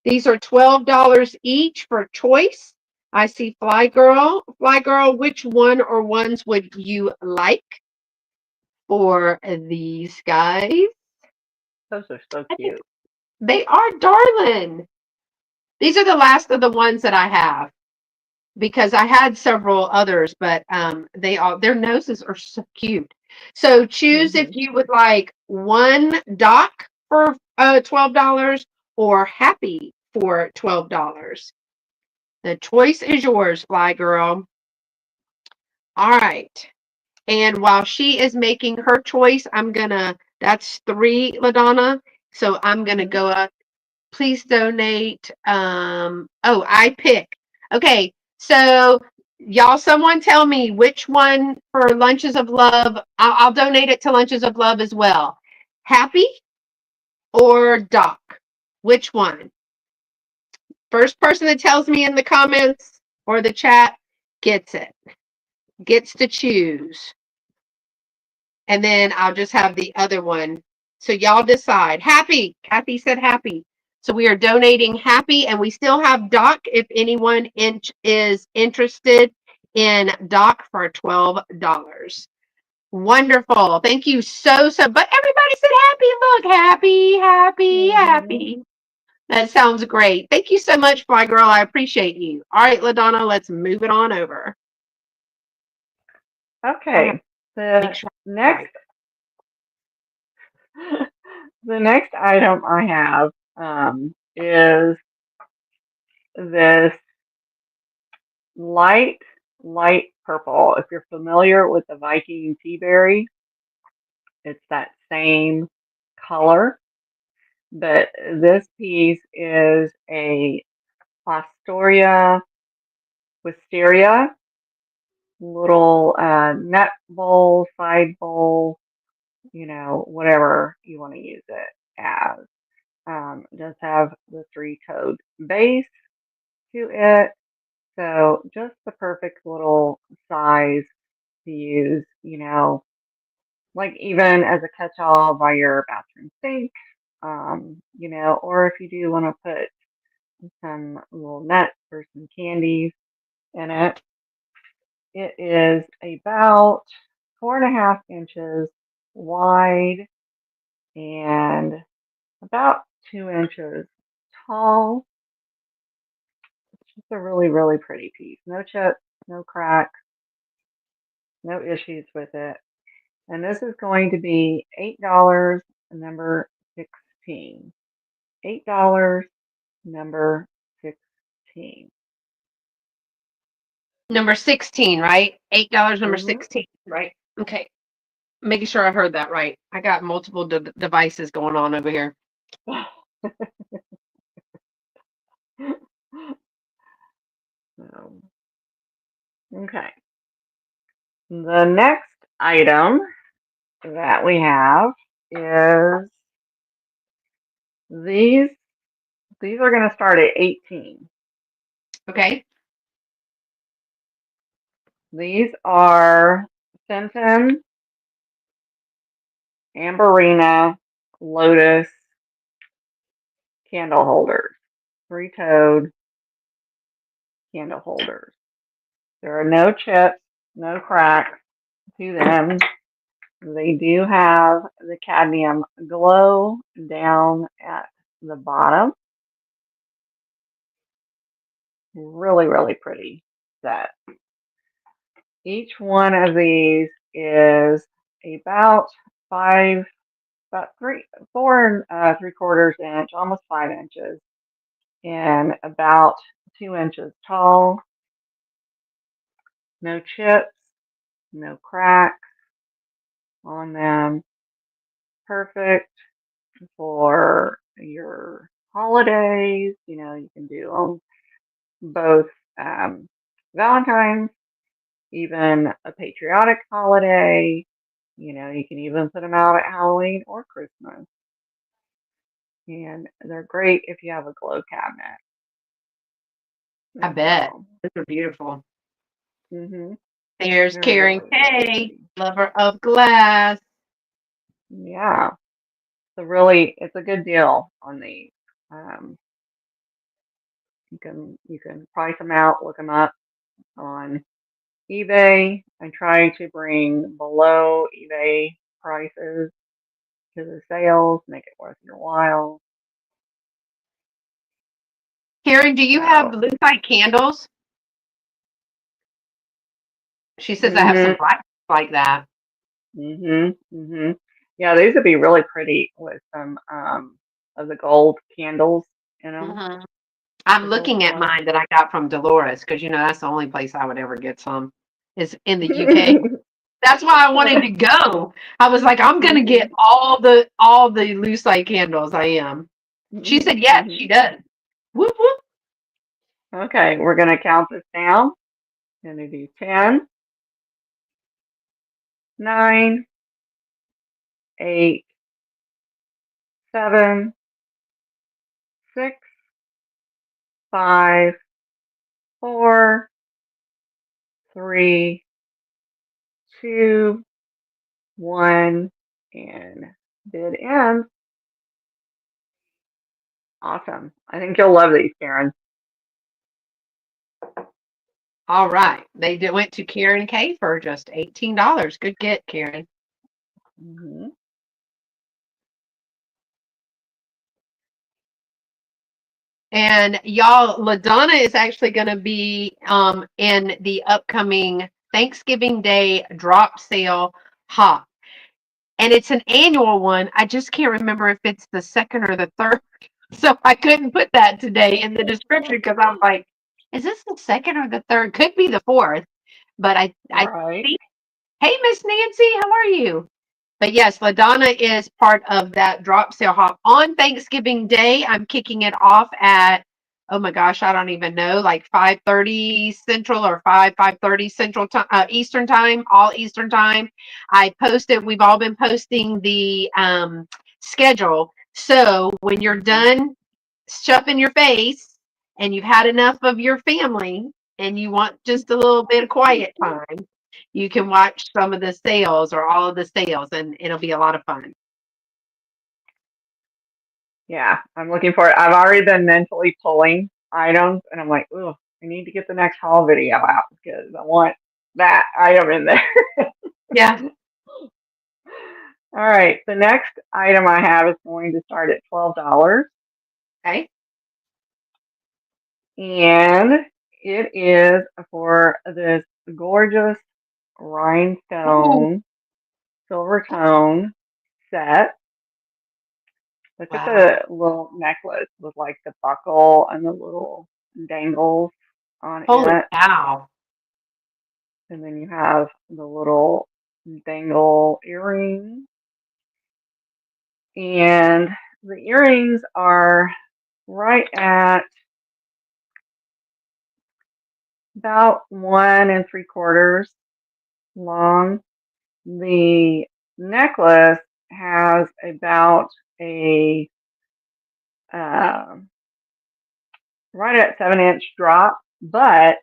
These are $12 each for choice. I see Fly Girl. Fly Girl, which one or ones would you like for these guys? Those are so I think cute. they are darling. These are the last of the ones that I have because I had several others, but they all their noses are so cute. So choose if Mhm. you would like one Doc for $12 or Happy for $12. The choice is yours, Fly Girl. All right. And while she is making her choice, that's three, LaDonna. So I'm gonna Mhm. go up. Please donate. I pick. Okay. So y'all, someone tell me which one for Lunches of Love. I'll donate it to Lunches of Love as well. Happy or Doc? Which one? First person that tells me in the comments or the chat gets it. Gets to choose. And then I'll just have the other one. So y'all decide. Happy. Kathy said Happy. So we are donating Happy, and we still have Doc if anyone is interested in Doc for $12. Wonderful. Thank you so. But everybody said Happy. Look, Happy, Happy, Mhm. Happy. That sounds great. Thank you so much, Fly Girl. I appreciate you. All right, LaDonna, let's move it on over. I have to Okay. make The sure I'm next right. the next item I have is this light light purple. If you're familiar with the Viking tea berry, it's that same color, but this piece is a Plastoria wisteria little net bowl, side bowl, whatever you want to use it as. It does have the three-toed base to it, so just the perfect little size to use, like even as a catch-all by your bathroom sink, or if you do want to put some little nuts or some candies in it. It is about 4.5 inches wide and about 2 inches tall. It's just a really, really pretty piece. No chips, no cracks, no issues with it. And this is going to be $8, number 16. $8, number 16. Number 16, right? $8, number Mm-hmm. 16, right? Okay. Making sure I heard that right. I got multiple devices going on over here. So, okay. The next item that we have is these. These are going to start at 18. Okay. These are Fenton, Amberina, Lotus candle holders, three-toed candle holders. There are no chips, no cracks to them. They do have the cadmium glow down at the bottom. Really, really pretty set. Each one of these is about about 4 and 3/4 inch, almost 5 inches, and about 2 inches tall. No chips, no cracks on them. Perfect for your holidays. You can do them both Valentine's, even a patriotic holiday. You can even put them out at Halloween or Christmas. And they're great if you have a glow cabinet I as bet. well. Those are beautiful. Mhm. There's They're Karen really, really K, pretty. lover of glass. Yeah. It's a good deal on these. Um, you can price them out, look them up on eBay. I try to bring below eBay prices to the sales, make it worth your while. Karen, do you have So, lucite candles? She says I have some mhm, black like that. mhm. Yeah, these would be really pretty with some of the gold candles in them, Hmm. I'm the gold looking at color. mine that I got from Dolores because that's the only place I would ever get some is in the UK. That's why I wanted to go. I was like, I'm gonna get Mhm, all the lucite candles. I am. She mhm, said, yes, she mhm. does. Whoop whoop. Okay, we're gonna count this down. Gonna do 10, 9, 8, 7, 6, 5, 4, 3, 2, 1, and bid ends. Awesome. I think you'll love these, Karen. All right. Went to Karen K for just $18. Good get, Karen. Hmm. And y'all, LaDonna is actually going to be in the upcoming Thanksgiving Day drop sale hop. And it's an annual one. I just can't remember if it's the second or the third. So I couldn't put that today in the description because I was like, is this the second or the third? Could be the fourth. But I Right. think, hey, Miss Nancy, how are you? But yes, LaDonna is part of that drop sale hop on Thanksgiving Day. I'm kicking it off at, oh my gosh, I don't even know, like 5:30 Central or 5:30 Central time, Eastern time, all Eastern time. We've all been posting the schedule. So when you're Hmm. done shoving your face and you've had enough of your family and you want just a little bit of quiet time, you can watch some of the sales or all of the sales, and it'll be a lot of fun. Yeah, I'm looking for it. I've already been mentally pulling items, and I'm like, oh, I need to get the next haul video out because I want that item in there. Yeah. All right, the next item I have is going to start at $12, Okay. and it is for this gorgeous Ooh, rhinestone silver tone set. Look at wow. the little necklace with like the buckle and the little dangles on Holy it. cow. And then you have the little dangle earrings. And the earrings are right at about 1 and 3/4 long. The necklace has about a uh, right at 7-inch drop, but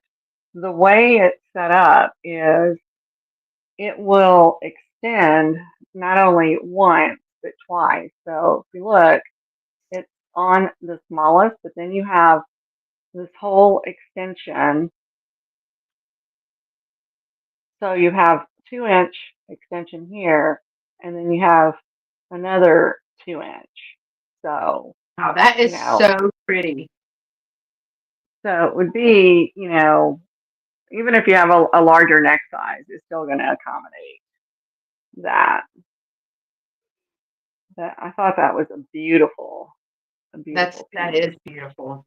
the way it's set up is it will extend not only once but twice. So if you look, it's on the smallest, but then you have this whole extension. So you have 2-inch extension here, and then you have another 2-inch. So, Oh, that you is know, so pretty. so it would be, even if you have a larger neck size, it's still going to accommodate that. That I thought that was a beautiful That piece, is beautiful.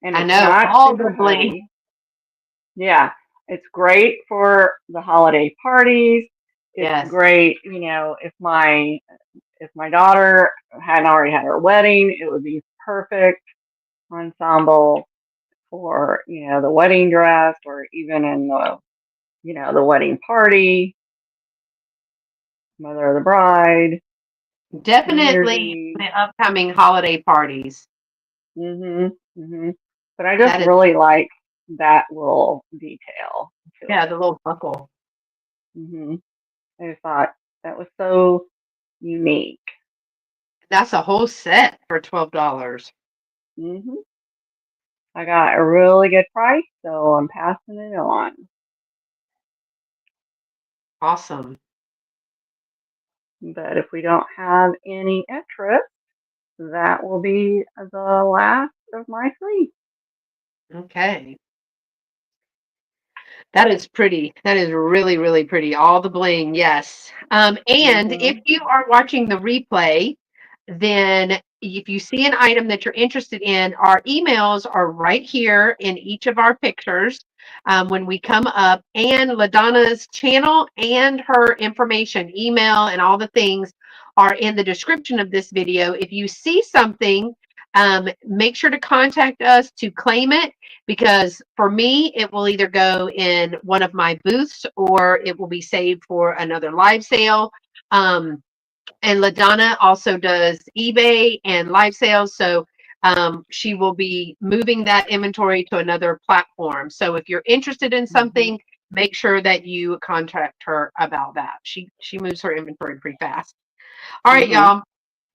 and I it's know not all the super bling. heavy. Yeah, it's great for the holiday parties. It's Yes, great, if my daughter hadn't already had her wedding, it would be perfect ensemble for, the wedding dress or even in the wedding party, mother of the bride, New Year's definitely Eve. the upcoming holiday parties. Mhm. Mhm. But I just That is, really like that little detail to yeah, the it. little buckle. Mhm. I just thought that was so unique. That's a whole set for $12. Mhm. I got a really good price, so I'm passing it on. Awesome. But if we don't have any interest, that will be the last of my three. Okay. That is pretty. That is really, really pretty. All the bling, yes. And if Mhm. you are watching the replay, then if you see an item that you're interested in, our emails are right here in each of our pictures when we come up, and LaDonna's channel and her information, email, and all the things are in the description of this video. If you see something, make sure to contact us to claim it, because for me, it will either go in one of my booths or it will be saved for another live sale. And LaDonna also does eBay and live sales. So she will be moving that inventory to another platform. So if you're interested in Mhm. something, make sure that you contact her about that. She moves her inventory pretty fast. All right, Mhm. y'all.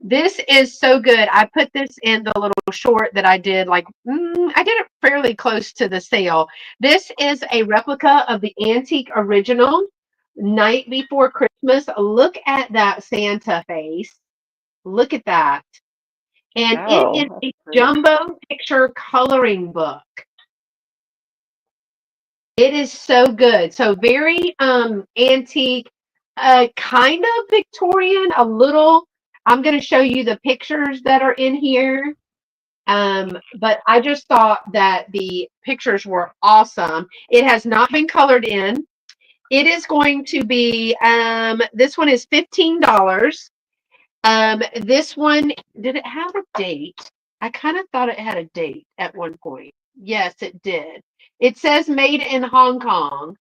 This is so good. I put this in the little short that I did, like, I did it fairly close to the sale. This is a replica of the antique original Night Before Christmas. Look at that Santa face. Look at that. And it Oh, is that's a pretty. jumbo picture coloring book. It is so good. So very antique, kind of Victorian, a little. I'm going to show you the pictures that are in here. But I just thought that the pictures were awesome. It has not been colored in. It is going to be, this one is $15. This one, did it have a date? I kind of thought it had a date at one point. Yes, it did. It says made in Hong Kong.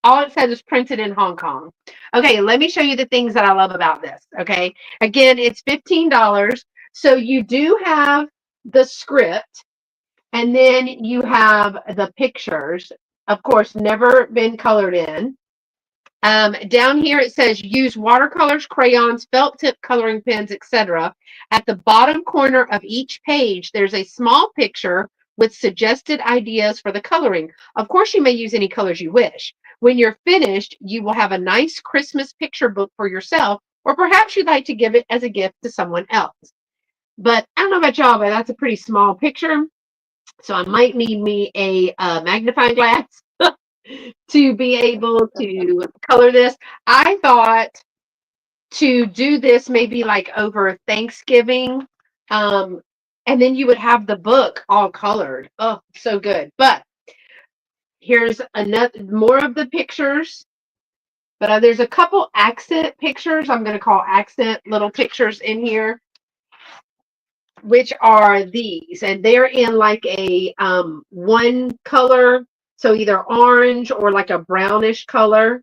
All it says is printed in Hong Kong. Okay, let me show you the things that I love about this. Okay, again, it's $15. So you do have the script, and then you have the pictures. Of course, never been colored in. Down here it says use watercolors, crayons, felt tip coloring pens, etc. At the bottom corner of each page, there's a small picture with suggested ideas for the coloring. Of course, you may use any colors you wish. When you're finished, you will have a nice Christmas picture book for yourself, or perhaps you'd like to give it as a gift to someone else. But I don't know about y'all, but that's a pretty small picture. So I might need me a magnifying glass to be able to color this. I thought to do this maybe like over Thanksgiving. Um, and then you would have the book all colored. Oh, so good. But here's another more of the pictures. But there's a couple accent pictures. I'm going to call accent little pictures in here, which are these. And they're in like a one color. So either orange or like a brownish color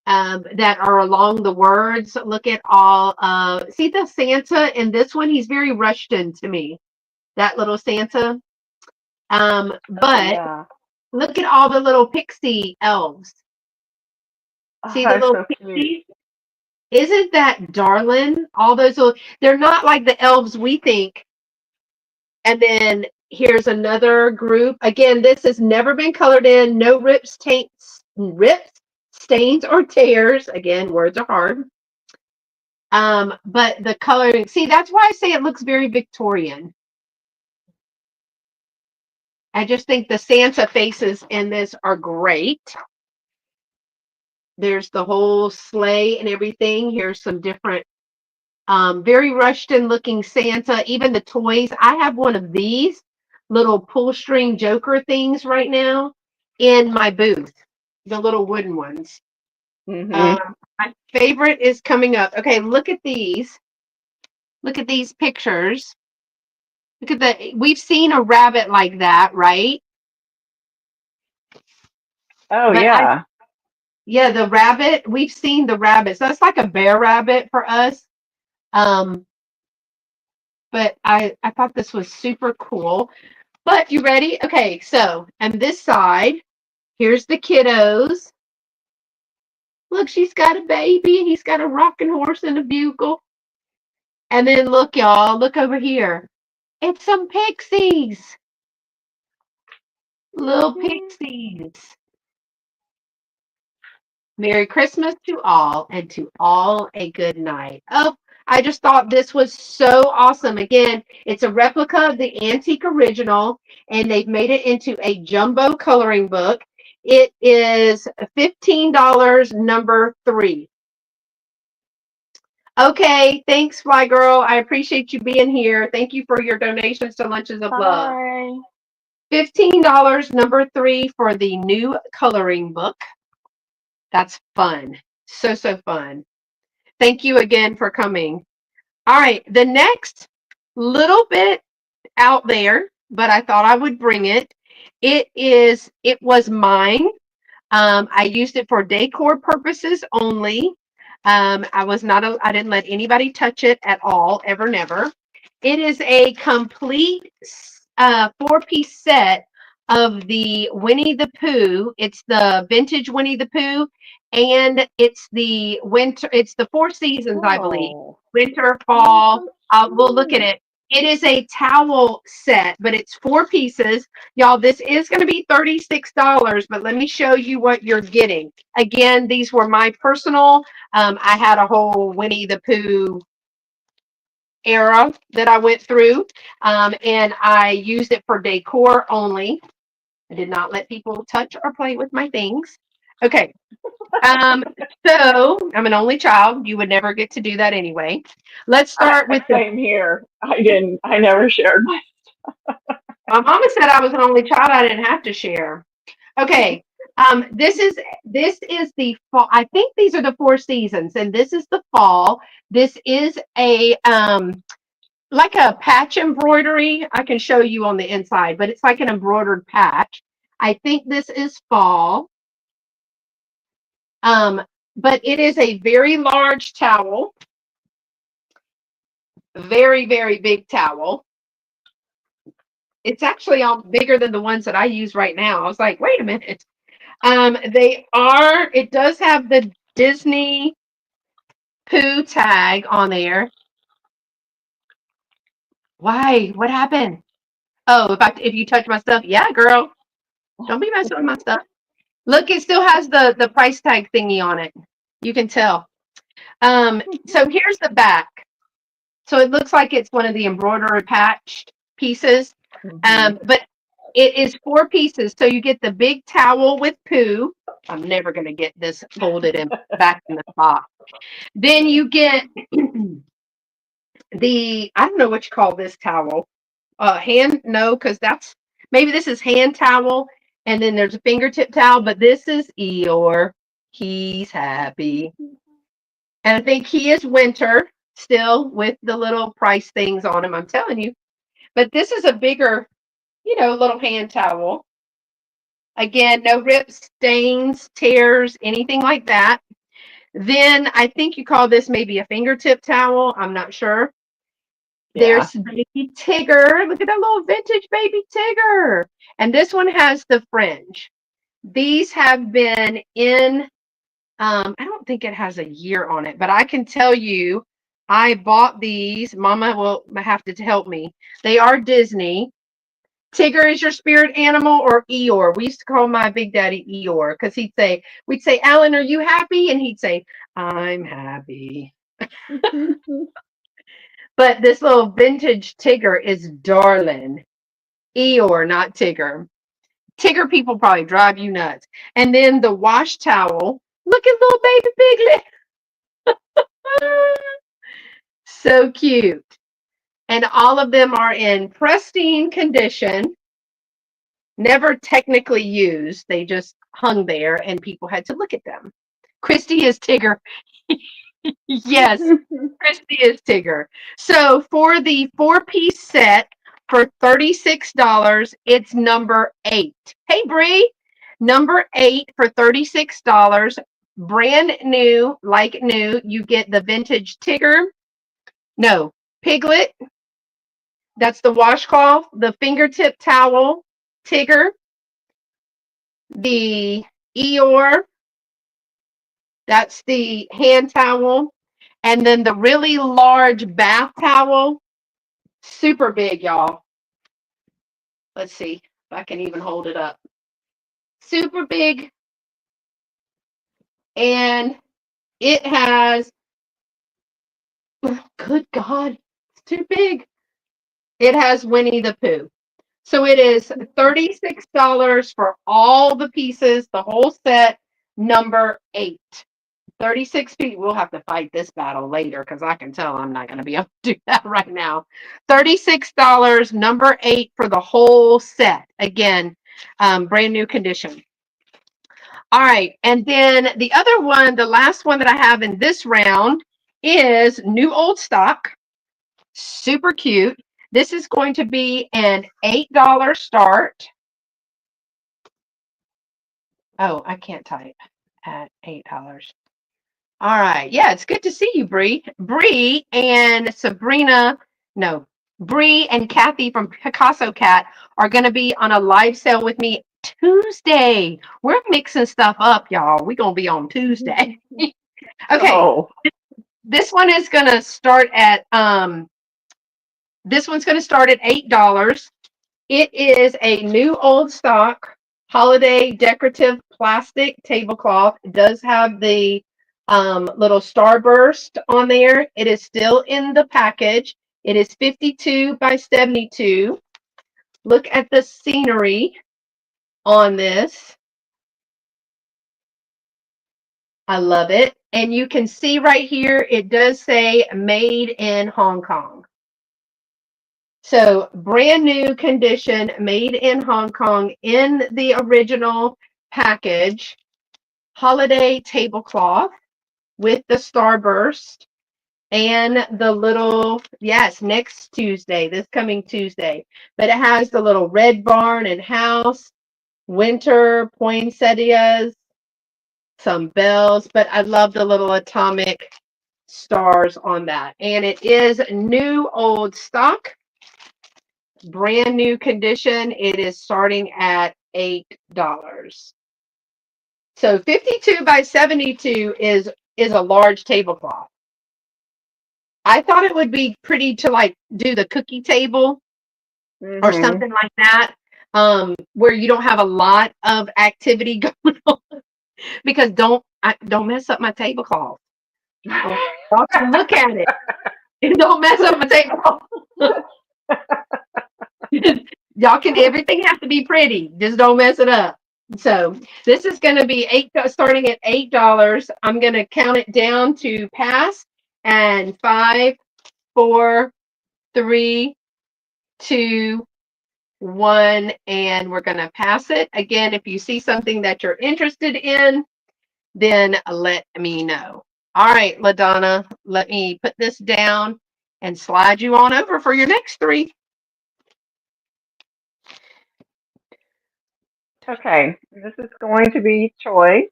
that are along the words. Look at all see the Santa in this one, he's very Russian to me, that little Santa. Oh But yeah. look at all the little pixie elves. Oh, See the that's little so cute. pixies? Isn't that darling? All those little, they're not like the elves we think. And then here's another group. Again, this has never been colored in. No rips, stains, or tears. Again, words are hard. But the coloring, see, that's why I say it looks very Victorian. I just think the Santa faces in this are great. There's the whole sleigh and everything. Here's some different, very Russian looking Santa. Even the toys. I have one of these little pull string Joker things right now in my booth. The little wooden ones. Mhm. My favorite is coming up. Okay, look at these. Look at these pictures. Look at we've seen a rabbit like that, right? Oh But yeah. yeah, the rabbit, we've seen the rabbits. That's like a bear rabbit for us. Um, but I thought this was super cool. But you ready? Okay, so and this side, here's the kiddos. Look, she's got a baby, and he's got a rocking horse and a bugle. And then look, y'all, look over here. It's some pixies. Little pixies. Merry Christmas to all, and to all a good night. Oh, I just thought this was so awesome. Again, it's a replica of the antique original, and they've made it into a jumbo coloring book. It is $15, number 3. Okay, thanks, Fly Girl. I appreciate you being here. Thank you for your donations to Lunches of Love. Bye. $15, number 3 for the new coloring book. That's fun. So, so fun. Thank you again for coming. All right, the next little bit out there, but I thought I would bring it. It was mine. I used it for decor purposes only. I didn't let anybody touch it at all, ever, never. It is a complete 4-piece set of the Winnie the Pooh. It's the vintage Winnie the Pooh, and it's the winter. It's the 4 seasons, I believe. Oh, Winter, that's fall. so We'll look at cute. it. It is a towel set, but it's 4 pieces. Y'all, this is going to be $36, but let me show you what you're getting. Again, these were my personal. I had a whole Winnie the Pooh era that I went through, and I used it for decor only. I did not let people touch or play with my things. Okay. Um, so I'm an only child. You would never get to do that anyway. Let's start with the. Same here. I didn't. I never shared my. My mama said I was an only child. I didn't have to share. Okay. This is the fall. I think these are the 4 seasons, and this is the fall. This is a like a patch embroidery. I can show you on the inside, but it's like an embroidered patch. I think this is fall. Um, but it is a very large towel, very, very big towel. It's actually all bigger than the ones that I use right now. I was like, wait a minute. It does have the Disney Pooh tag on there. Why? What happened? Oh, if you touch my stuff, yeah, girl, don't be messing with my stuff. Look, it still has the price tag thingy on it. You can tell. So here's the back. So it looks like it's one of the embroidered patched pieces. Mhm. But it is 4 pieces. So you get the big towel with Pooh. I'm never going to get this folded and back in the box. Then you get I don't know what you call this towel. No, because maybe this is hand towel, and then there's a fingertip towel, but this is Eeyore. He's happy. And I think he is winter still with the little price things on him, I'm telling you. But this is a bigger, little hand towel. Again, no rips, stains, tears, anything like that. Then I think you call this maybe a fingertip towel. I'm not sure. Yeah. There's baby Tigger. Look at that little vintage baby Tigger. And this one has the fringe. These have been in, I don't think it has a year on it, but I can tell you, I bought these. Mama will have to help me. They are Disney. Tigger is your spirit animal or Eeyore. We used to call my big daddy Eeyore because we'd say, Alan, are you happy? And he'd say, I'm happy. But this little vintage Tigger is darling. Eeyore, not Tigger. Tigger people probably drive you nuts. And then the wash towel. Look at little baby piglet. So cute. And all of them are in pristine condition, never technically used. They just hung there and people had to look at them. Christy is Tigger. Yes, Christy is Tigger. So for the four-piece set for $36, it's number 8. Hey, Bree, number 8 for $36. Brand new, like new. You get the vintage Tigger. No, Piglet. That's the washcloth, the fingertip towel, Tigger, the Eeyore. That's the hand towel. And then the really large bath towel, super big, y'all. Let's see if I can even hold it up. Super big. And it has, good God, it's too big. It has Winnie the Pooh. So it is $36 for all the pieces, the whole set, number 8. 36 feet. We'll have to fight this battle later because I can tell I'm not going to be able to do that right now. $36, number 8 for the whole set. Again, brand new condition. All right. And then the other one, the last one that I have in this round is new old stock. Super cute. This is going to be an $8 start. Oh, I can't type at $8. All right. Yeah, it's good to see you, Bree. Bree and Sabrina, no, Bree and Kathy from Picasso Cat are going to be on a live sale with me Tuesday. We're mixing stuff up, y'all. We're going to be on Tuesday. Okay. Oh. This one is going to start at this one's going to start at $8. It is a new old stock holiday decorative plastic tablecloth. It does have the little starburst on there. It is still in the package. It is 52 by 72. Look at the scenery on this. I love it. And you can see right here, it does say made in Hong Kong. So brand new condition, made in Hong Kong in the original package. Holiday tablecloth with the starburst and the little, yes, next Tuesday, this coming Tuesday. But it has the little red barn and house, winter poinsettias, some bells, but I love the little atomic stars on that. And it is new old stock, brand new condition. It is starting at $8. So 52 by 72 is a large tablecloth. I thought it would be pretty to like do the cookie table or something like that, where you don't have a lot of activity going on. Because don't mess up my tablecloth. Y'all can look at it and don't mess up my tablecloth. Y'all can, everything has to be pretty. Just don't mess it up. So this is going to be starting at $8. I'm going to count it down to pass, and 5, 4, 3, 2, 1, and we're going to pass it. Again, if you see something that you're interested in, then let me know. All right, LaDonna, let me put this down and slide you on over for your next 3. Okay, this is going to be choice,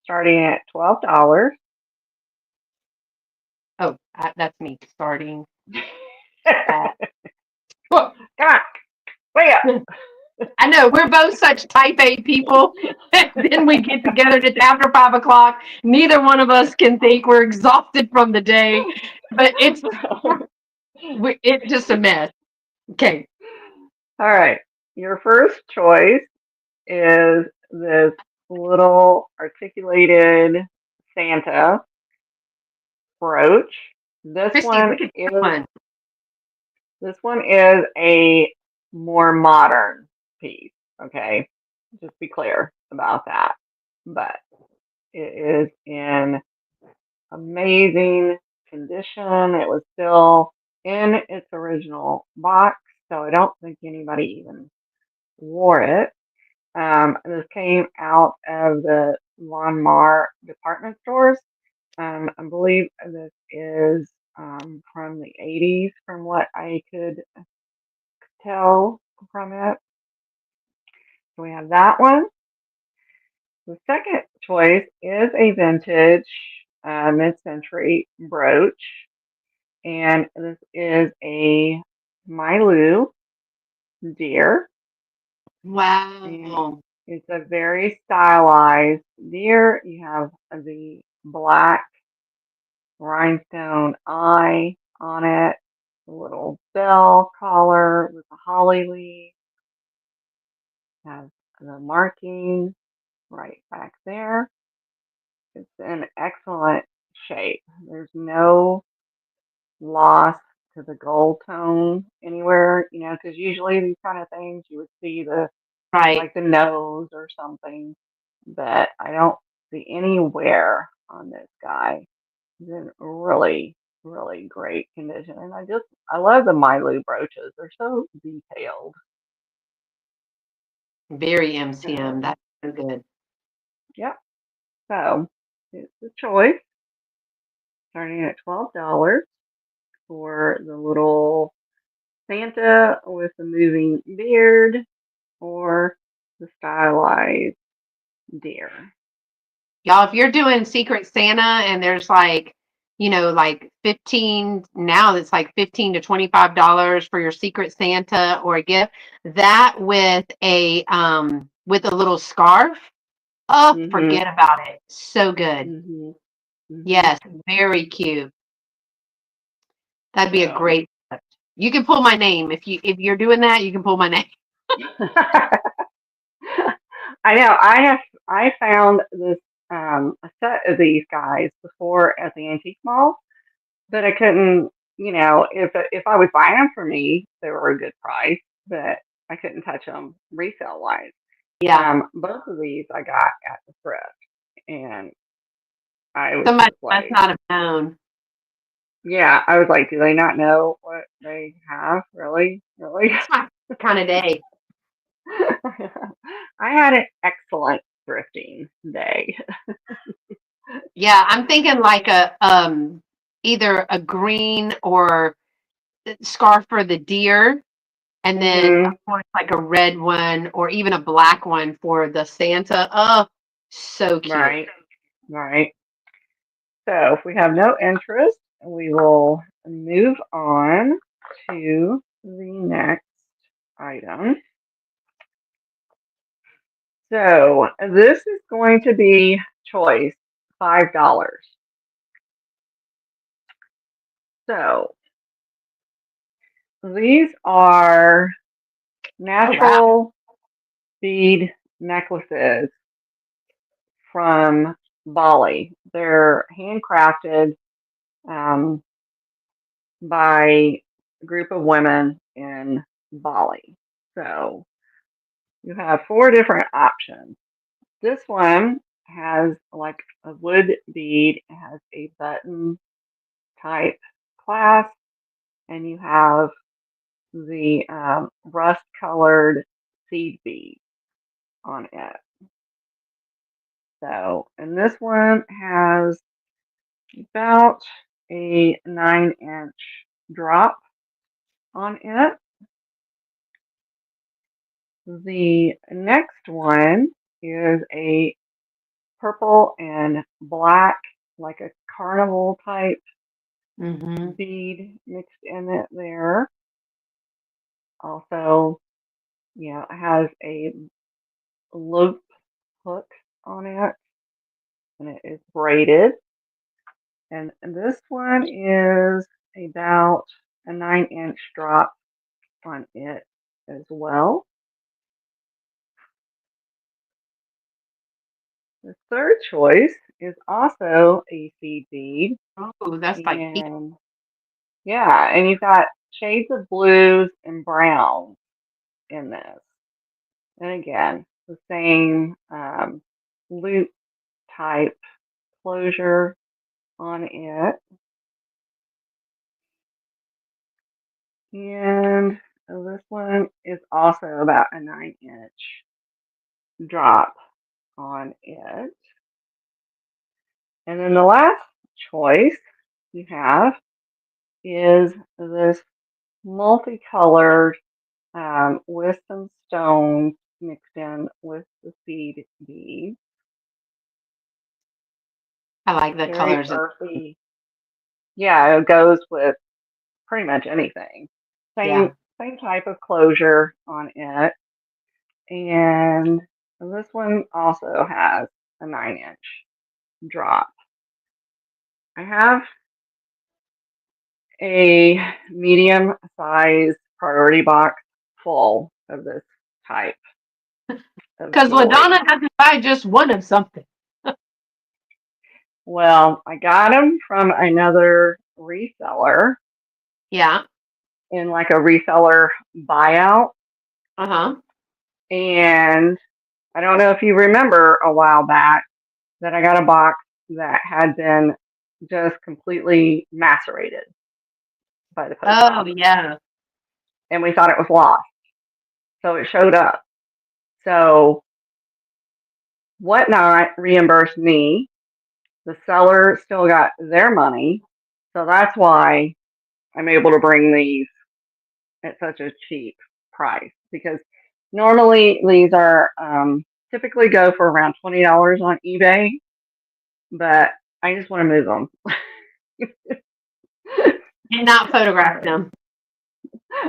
starting at $12. Oh, that's me starting Come at. Well, on, wait up. I know we're both such type A people. Then we get together just after 5 o'clock. Neither one of us can think. We're exhausted from the day, but it's just a mess. Okay, All right, your first choice is this little articulated Santa brooch. This Christy, one look at that is one. this one is a more modern piece. Okay, just be clear about that. But it is in amazing condition. It was still in its original box, so I don't think anybody even wore it. This came out of the Von Mar department stores. I believe this is from the 80s, from what I could tell from it. So we have that one. The second choice is a vintage mid-century brooch, and this is a Milu deer, and Wow. it's a very stylized deer. You have the black rhinestone eye on it, a little bell collar with a holly leaf, has the marking right back there. It's in excellent shape. There's no loss to the gold tone anywhere, because usually these kind of things you would see Right. like the nose or something, but I don't see any wear on this guy. He's in really, really great condition, and I love the Milu brooches. They're so detailed. Very MCM. So, That's so good. yep. So it's a choice starting at $12 for the little Santa with the moving beard or the stylized deer. Y'all, if you're doing Secret Santa and there's like 15 now, it's like 15 to $25 for your Secret Santa or a gift. That with a little scarf. Oh, Mhm. forget about it. So good. Mhm. Mhm. Yes, very cute. That'd be a So, great gift. You can pull my name. If you're doing that, you can pull my name. I know I found this a set of these guys before at the antique mall, but I couldn't, if I was buying them for me, they were a good price, but I couldn't touch them resale wise. Yeah. Both of these I got at the thrift, and I was Somebody just must like, not have known. yeah, I was like, do they not know what they have? Really, really? It's my kind of day. I had an excellent thrifting day. Yeah, I'm thinking like a either a green or scarf for the deer, and then of Mhm. course like a red one or even a black one for the Santa. Oh, so cute. Right. Right. So if we have no interest, we will move on to the next item. So this is going to be choice $5. So these are Oh wow. natural bead necklaces from Bali. They're handcrafted um, by a group of women in Bali. So you have four different options. This one has like a wood bead, it has a button type clasp, and you have the rust colored seed bead on it. So, and this one has about a 9-inch drop on it. The next one is a purple and black, like a carnival type Mm-hmm. bead mixed in it there. Also, yeah, it has a loop hook on it, and it is braided. And this one is about a 9-inch drop on it as well. The third choice is also a seed bead, Oh, that's like and yeah, and you've got shades of blues and browns in this. And again, the same loop type closure on it. And this one is also about a 9-inch drop on it. And then the last choice you have is this multicolored with some stones mixed in with the seed beads. I like the Very colors. earthy. Yeah, it goes with pretty much anything. Yeah. Same type of closure on it. And this one also has a 9-inch drop. I have a medium size priority box full of this type of Because LaDonna jewelry. has to buy just one of something. Well, I got them from another reseller Yeah. in like a reseller buyout. Uh-huh. And I don't know if you remember a while back that I got a box that had been just completely macerated by the post Oh, office. yeah. And we thought it was lost. So it showed up. So Whatnot reimbursed me. The seller still got their money. So that's why I'm able to bring these at such a cheap price, because normally these are typically go for around $20 on eBay, but I just want to move them. And not photograph them.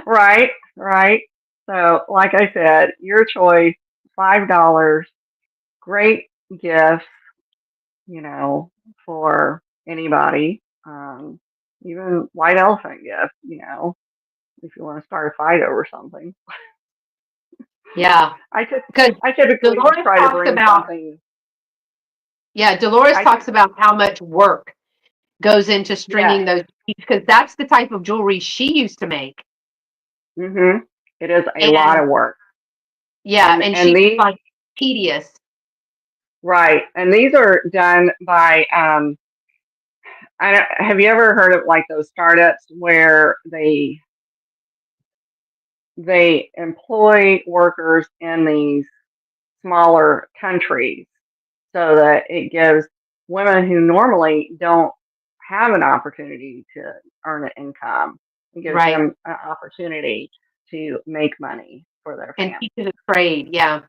Right, right. So, like I said, your choice, $5, great gift, you know, for anybody. Even white elephant gift, if you want to start a fight over something. Yeah. I just, Because I typically just Dolores try to talks bring about, something. yeah, Dolores I talks typ- about how much work goes into yes, stringing those beads because that's the type of jewelry she used to make. it is a lot And of work, yeah, and and and she these like tedious. right, and these are done by have you ever heard of like those startups where they employ workers in these smaller countries so that it gives women who normally don't have an opportunity to earn an income. It gives Right. them an opportunity to make money for their And family. teaches a trade. Yeah.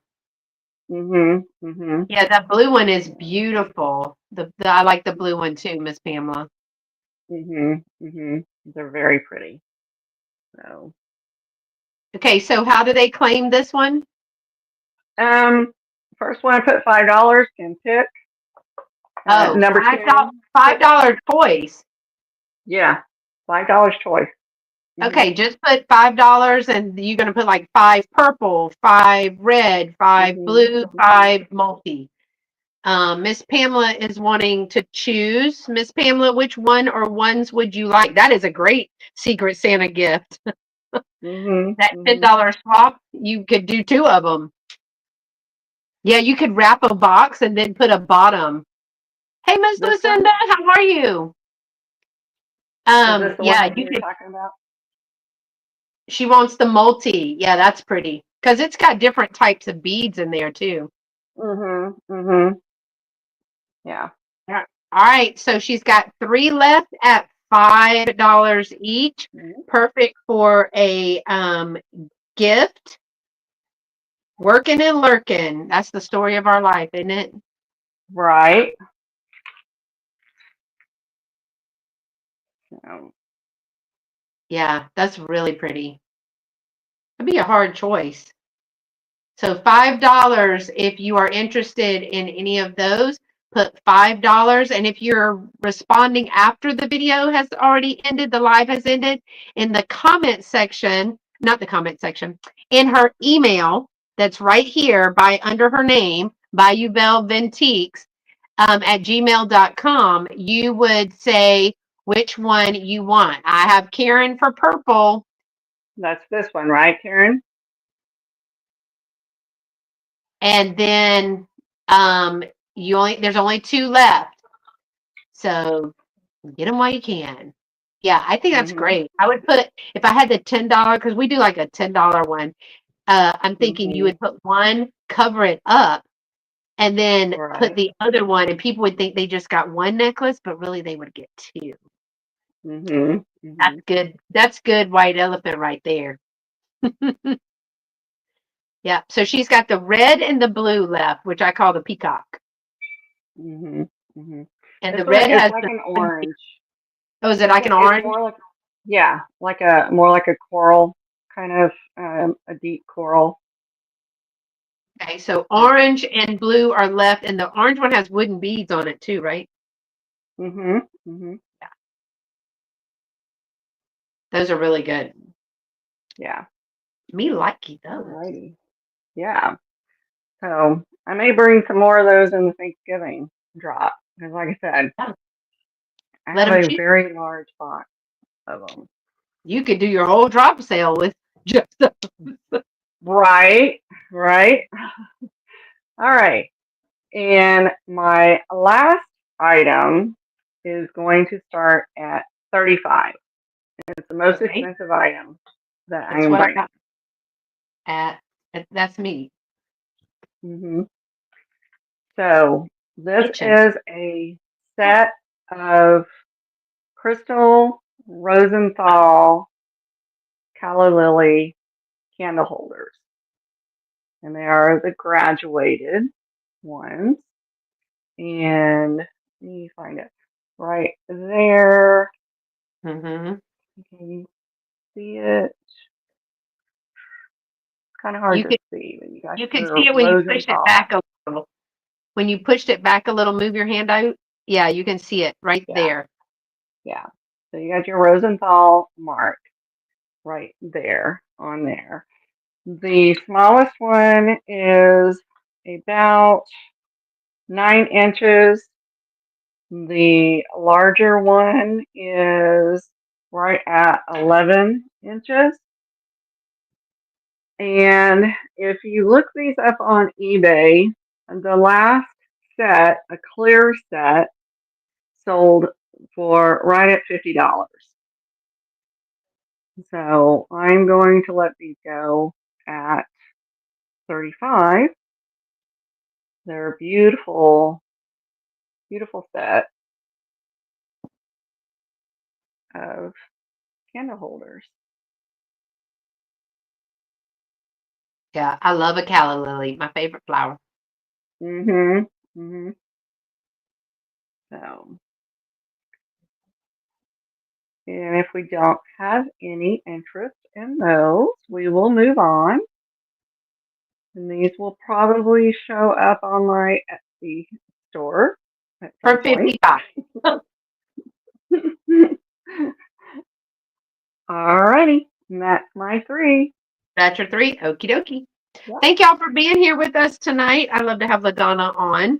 Mhm. Mhm. Yeah, that blue one is beautiful. The I like the blue one too, Miss Pamela. Mhm. Mhm. They're very pretty. So, Okay, so how do they claim this one? um, first one I put $5 and pick. Oh, Number two, five pick. dollar choice. Yeah, $5 choice. Okay, Mhm. just put $5 and you're gonna put like five purple, five red, five Mhm. blue, Mhm. five multi. Miss Pamela is wanting to choose. Miss Pamela, which one or ones would you like? That is a great Secret Santa gift. Mhm. That Mhm. $10 swap, you could do two of them. Yeah, you could wrap a box and then put a bottom. Hey, Miss This Lucinda, one, how are you? is this the one Yeah, that you you're could. talking about? She wants the multi. Yeah, that's pretty because it's got different types of beads in there too. Mhm. Mhm. Yeah. Yeah. All right, so she's got three left at $5 each. Mhm. Perfect for a gift. Working and lurking. That's the story of our life, isn't it? Right. So, Yeah, that's really pretty. It'd be a hard choice. So $5 if you are interested in any of those, put $5. And if you're responding after the video has already ended, the live has ended, in the comment section, not the comment section, in her email that's right here by under her name, the.withering.cottage, at gmail.com, you would say which one you want. I have Karen for purple. that's this one, right, Karen? And then there's only 2 left. So get them while you can. Yeah, I think that's Mhm. great. I would put, if I had the $10, because we do like a $10 one, I'm thinking you Mhm. would put one, cover it up, and then put Right. the other one, and people would think they just got one necklace, but really they would get 2. Mhm. That's Mhm. good. That's good white elephant right there. Yeah. So she's got the red and the blue left, which I call the peacock. Mhm. Mhm. And This the one red is has like the, an orange. oh, is it like an It's orange? more like, yeah, like a more like a coral kind of a deep coral. Okay, so Like, orange and blue are left, and the orange one has wooden beads on it too, right? mhm. Mhm. Yeah, those are really good. Yeah. Me likey those. Alrighty. Yeah. So I may bring some more of those in the Thanksgiving drop because, like I said, Yeah. I Let have them a choose. very large box of them. You could do your whole drop sale with just the, Right. Right. All right. And my last item is going to start at 35. It's the most okay. expensive item that I That's am what I bringing. got that's me. Hmm. So this Kitchen. is a set of crystal Rosenthal calla lily candle holders, and they are the graduated ones. And let me find it right there. Hmm. Can you see it? It's kind of hard You to could see, but you got you could your see it when you pushed it Rosenthal. back a little. When you pushed it back a little, move your hand out. Yeah, you can see it right Yeah, there. yeah. So you got your Rosenthal mark right there on there. The smallest one is about 9 inches. The larger one is right at 11 inches. And if you look these up on eBay, the last set, a clear set, sold for right at $50. So I'm going to let these go at 35. They're a beautiful, beautiful set of candle holders. Yeah, I love a calla lily, my favorite flower. Mhm. Mhm. So, and if we don't have any interest in those, we will move on. And these will probably show up on my Etsy store at some For point. 55. Alrighty, and that's my three. That's your 3. Okie dokie. Yep. Thank y'all for being here with us tonight. I love to have LaDonna on.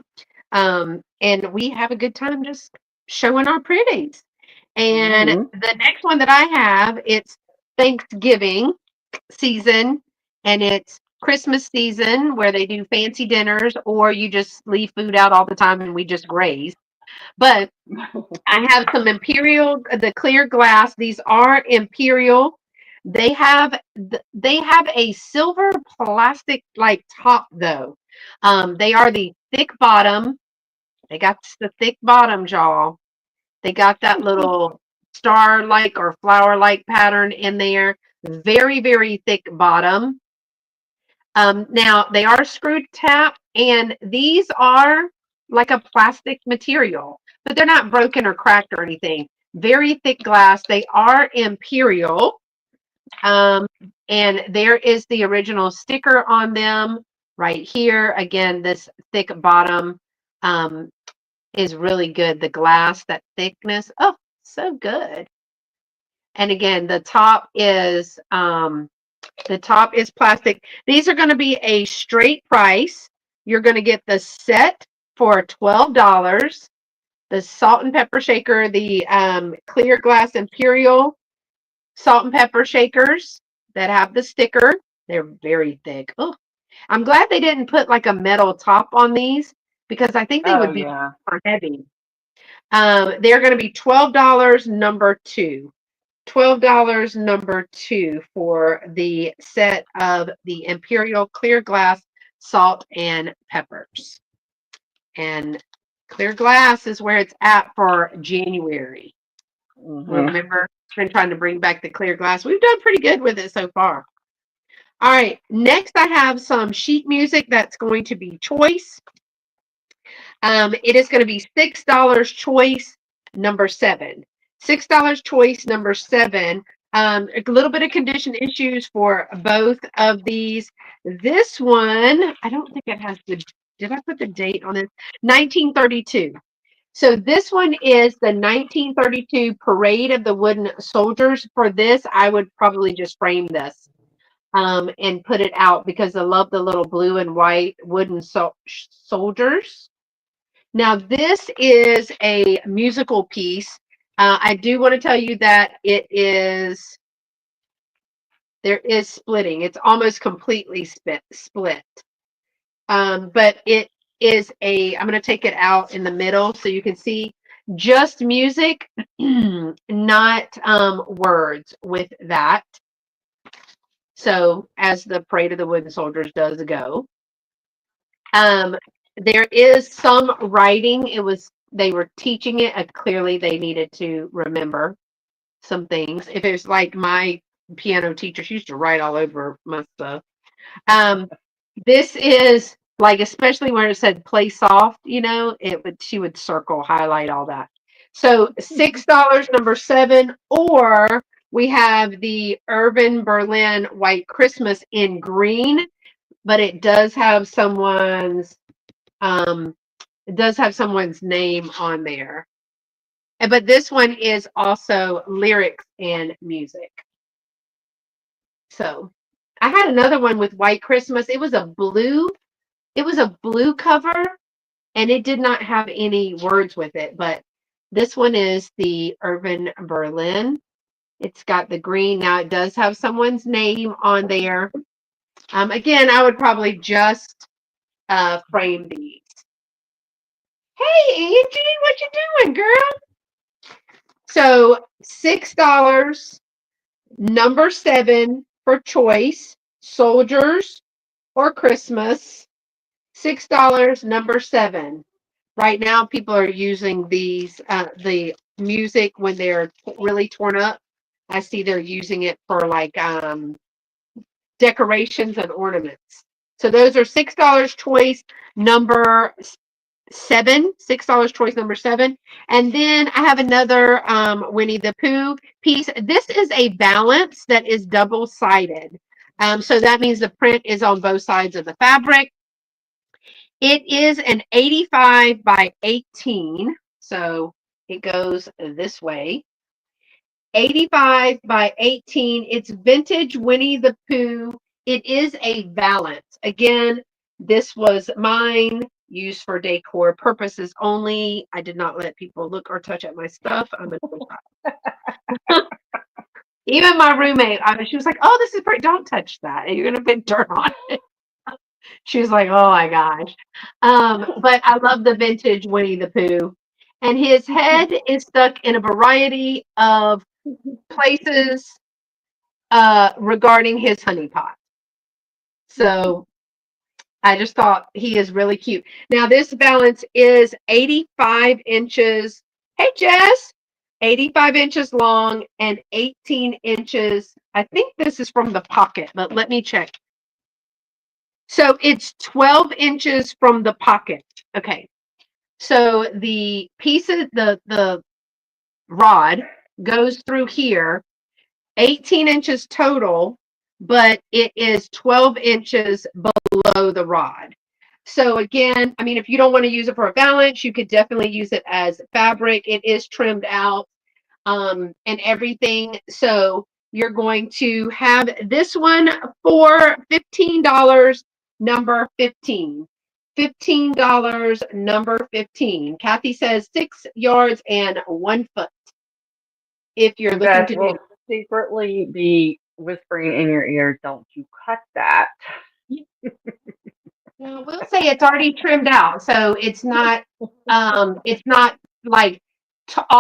And we have a good time just showing our pretties. And Mhm. the next one that I have, it's Thanksgiving season and it's Christmas season where they do fancy dinners or you just leave food out all the time and we just graze. But I have some Imperial, the clear glass. These are Imperial. They have a silver plastic like top though. They are the thick bottom. They got the thick bottom jaw. They got that little star like or flower like pattern in there. Very very thick bottom. Now they are screw tap, and these are like a plastic material, but they're not broken or cracked or anything. Very thick glass. They are imperial. Um, and there is the original sticker on them right here. Again, this thick bottom is really good. The glass, that thickness, oh, so good. And again, the top is plastic. These are going to be a straight price. You're going to get the set for $12. The salt and pepper shaker, the clear glass imperial salt and pepper shakers that have the sticker. They're very thick. Oh, I'm glad they didn't put like a metal top on these because I think they Oh would be yeah. more heavy. They're going to be $12 number two. $12 number two for the set of the Imperial Clear Glass salt and peppers. And clear glass is where it's at for January. Mhm. Remember, been trying to bring back the clear glass. We've done pretty good with it so far. All right, next I have some sheet music that's going to be choice. It is going to be $6 choice number 7. $6 choice number 7. A little bit of condition issues for both of these. This one, I don't think it has the, did I put the date on it? 1932. So this one is the 1932 Parade of the Wooden Soldiers. For this, I would probably just frame this and put it out because I love the little blue and white wooden soldiers. Now, this is a musical piece. I do want to tell you that there is splitting. It's almost completely split. But it is I'm going to take it out in the middle so you can see just music, not words with that. So as the Parade of the Wooden Soldiers does go. Um, there is some writing. They were teaching it. Clearly, they needed to remember some things. If it's like my piano teacher, she used to write all over my stuff. Um, this is like, especially where it said play soft, she would circle, highlight all that. So $6 number 7, or we have the Urban Berlin White Christmas in green, but um it does have someone's name on there. But this one is also lyrics and music. So I had another one with White Christmas. It was a blue cover and it did not have any words with it, but this one is the Urban Berlin. It's got the green. Now it does have someone's name on there. Again, I would probably just frame these. Hey, Angie, what you doing, girl? So $6, number 7 for choice, soldiers or Christmas. $6, number 7. Right now, people are using the music when they're really torn up. I see they're using it for like decorations and ornaments. So those are $6 choice number 7. $6 choice number 7. And then I have another Winnie the Pooh piece. This is a balance that is double-sided. So that means the print is on both sides of the fabric. It is an 85 by 18. So it goes this way. 85 by 18. It's vintage Winnie the Pooh. It is a balance. Again, this was mine, used for decor purposes only. I did not let people look or touch at my stuff. Even my roommate, she was like, "Oh, this is pretty. Don't touch that. You're gonna put dirt on it." She was like, "Oh my gosh." But I love the vintage Winnie the Pooh. And his head is stuck in a variety of places regarding his honey pot. So I just thought he is really cute. Now, this balance is 85 inches. Hey, Jess, 85 inches long and 18 inches. I think this is from the pocket, but let me check. So it's 12 inches from the pocket. Okay. So the piece of the rod goes through here, 18 inches total, but it is 12 inches below the rod. So again, I mean, if you don't want to use it for a balance, you could definitely use it as fabric. It is trimmed out and everything. So you're going to have this one for $15, number 15. $15, number 15. Kathy says 6 yards and 1 foot if you're And looking Beth to do. will secretly be whispering in your ear, "Don't you cut that." Now, we'll say it's already trimmed out, so it's not like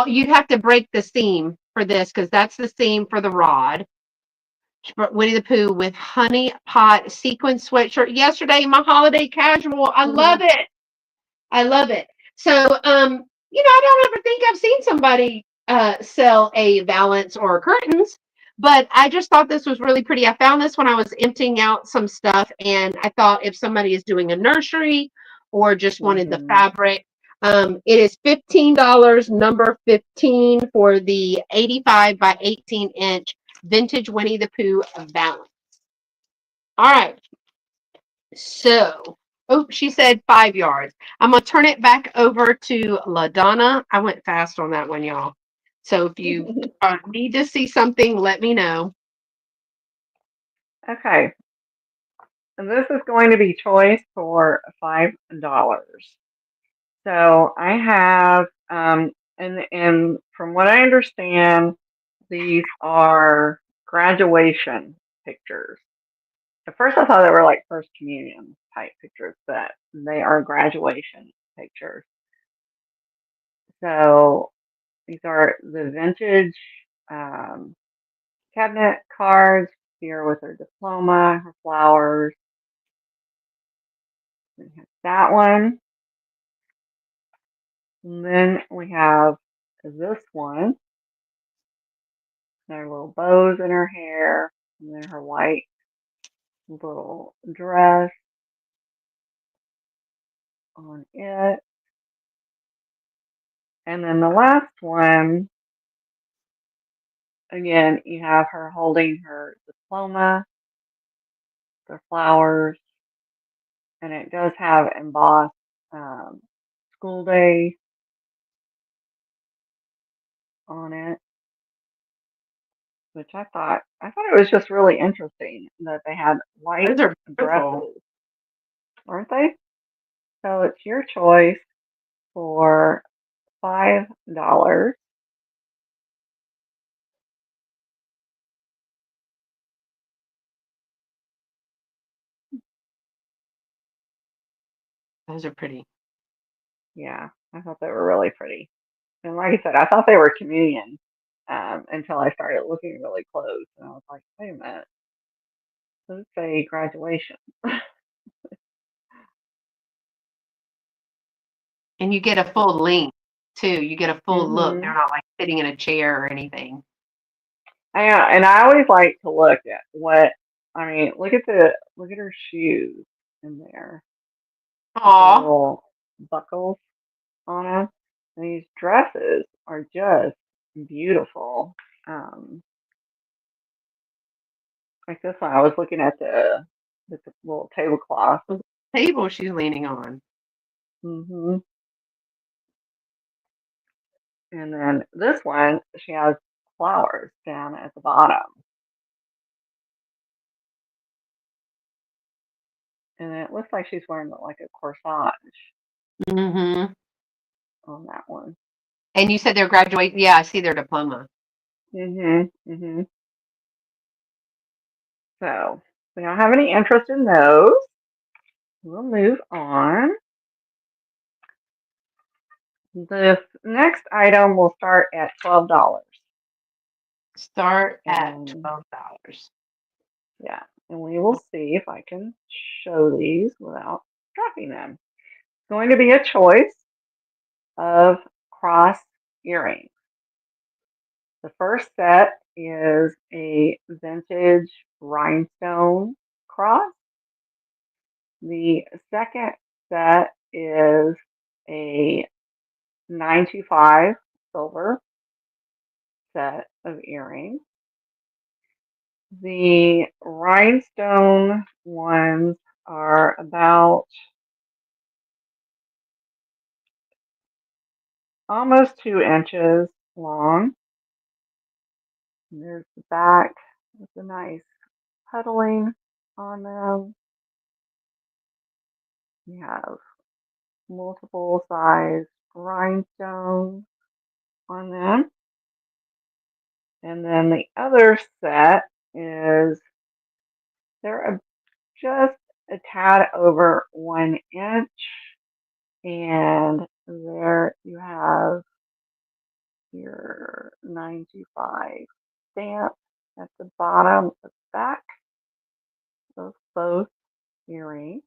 you'd have to break the seam for this because that's the seam for the rod. Winnie the Pooh with honey pot sequin sweatshirt. Yesterday, my holiday casual. I love it. I love it. So, I don't ever think I've seen somebody sell a valance or curtains, but I just thought this was really pretty. I found this when I was emptying out some stuff, and I thought if somebody is doing a nursery or just wanted the Mm-hmm. fabric, it is $15, number 15 for the 85 by 18-inch vintage Winnie the Pooh valance. All right. So, oh, she said 5 yards. I'm going to turn it back over to LaDonna. I went fast on that one, y'all. So if you need to see something, let me know. Okay, and this is going to be choice for $5. So I have, and from what I understand, these are graduation pictures. At first, I thought they were like first communion type pictures, but they are graduation pictures. So these are the vintage um, cabinet cards here with her diploma, her flowers. We have that one. And then we have this one. There are little bows in her hair, and then her white little dress on it. And then the last one, again, you have her holding her diploma, the flowers, and it does have embossed um, school day on it, which I thought it was just really interesting that they had white Those are beautiful. dresses, aren't they? So it's your choice for $5. Those are pretty. Yeah, I thought they were really pretty. And like I said, I thought they were communion until I started looking really close, and I was like, wait a minute, this is a graduation. And you get a full length too. You get a full look. hmm They're not like sitting in a chair or anything. And I always like to look at what I mean. Look at her shoes in there with the Aw. little buckles on them. These dresses are just beautiful. Um, like this one, I was looking at the little tablecloth. Table she's leaning on. hmm And then this one, she has flowers down at the bottom. And it looks like she's wearing like a corsage Mm-hmm. on that one. And you said they're graduating. Yeah, I see their diploma. hmm So we don't have any interest in those. We'll move on. This next item will start at $12. Start at And $12. yeah, and we will see if I can show these without dropping them. It's going to be a choice of cross earrings. The first set is a vintage rhinestone cross. The second set is a 925 silver set of earrings. The rhinestone ones are about almost 2 inches long. And there's the back with a nice puddling on them. You have multiple size rhinestones on them. And then the other set is they're just a tad over 1 inch. And there you have your 925 stamp at the bottom of the back of both earrings.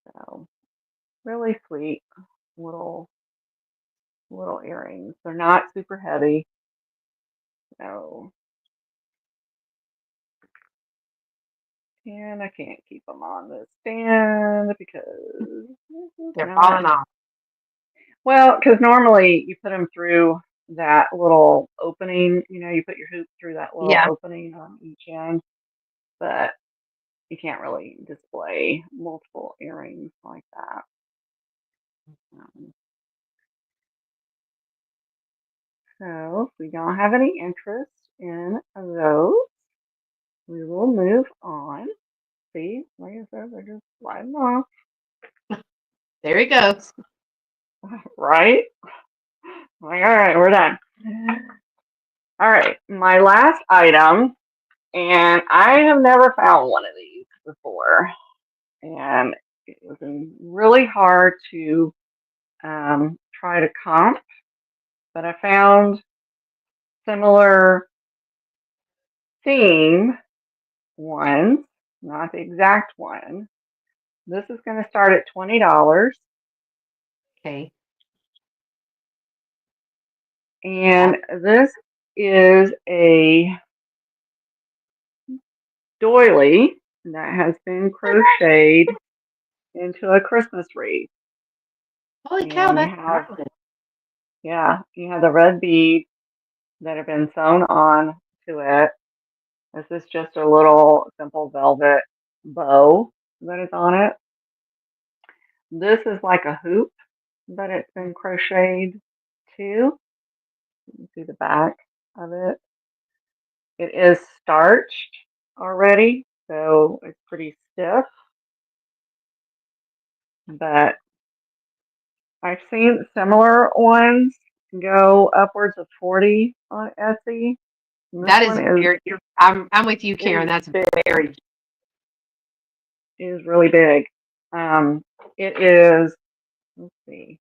So really sweet little earrings. They're not super heavy. So and I can't keep them on the stand because this is They're not falling off. well, because normally you put them through that little opening, you put your hoop through that little Yeah. opening on each end, but you can't really display multiple earrings like that. Um, so if we don't have any interest in those, we will move on. See, like I said, they're just sliding off, There he goes. right? Like, all right, we're done. All right, my last item, and I have never found one of these before, and it was really hard to try to comp, but I found similar theme ones, not the exact one. This is going to start at $20, Okay. and this is a doily that has been crocheted into a Christmas wreath. Holy cow, And that's good. you have the red beads that have been sewn on to it. This is just a little simple velvet bow that is on it. This is like a hoop that it's been crocheted to. You can see the back of it. It is starched already, so it's pretty stiff, but I've seen similar ones go upwards of 40 on Etsy. And this That is one is I'm with you, is Karen. That's big, very is really big. Um, it is. Let's see,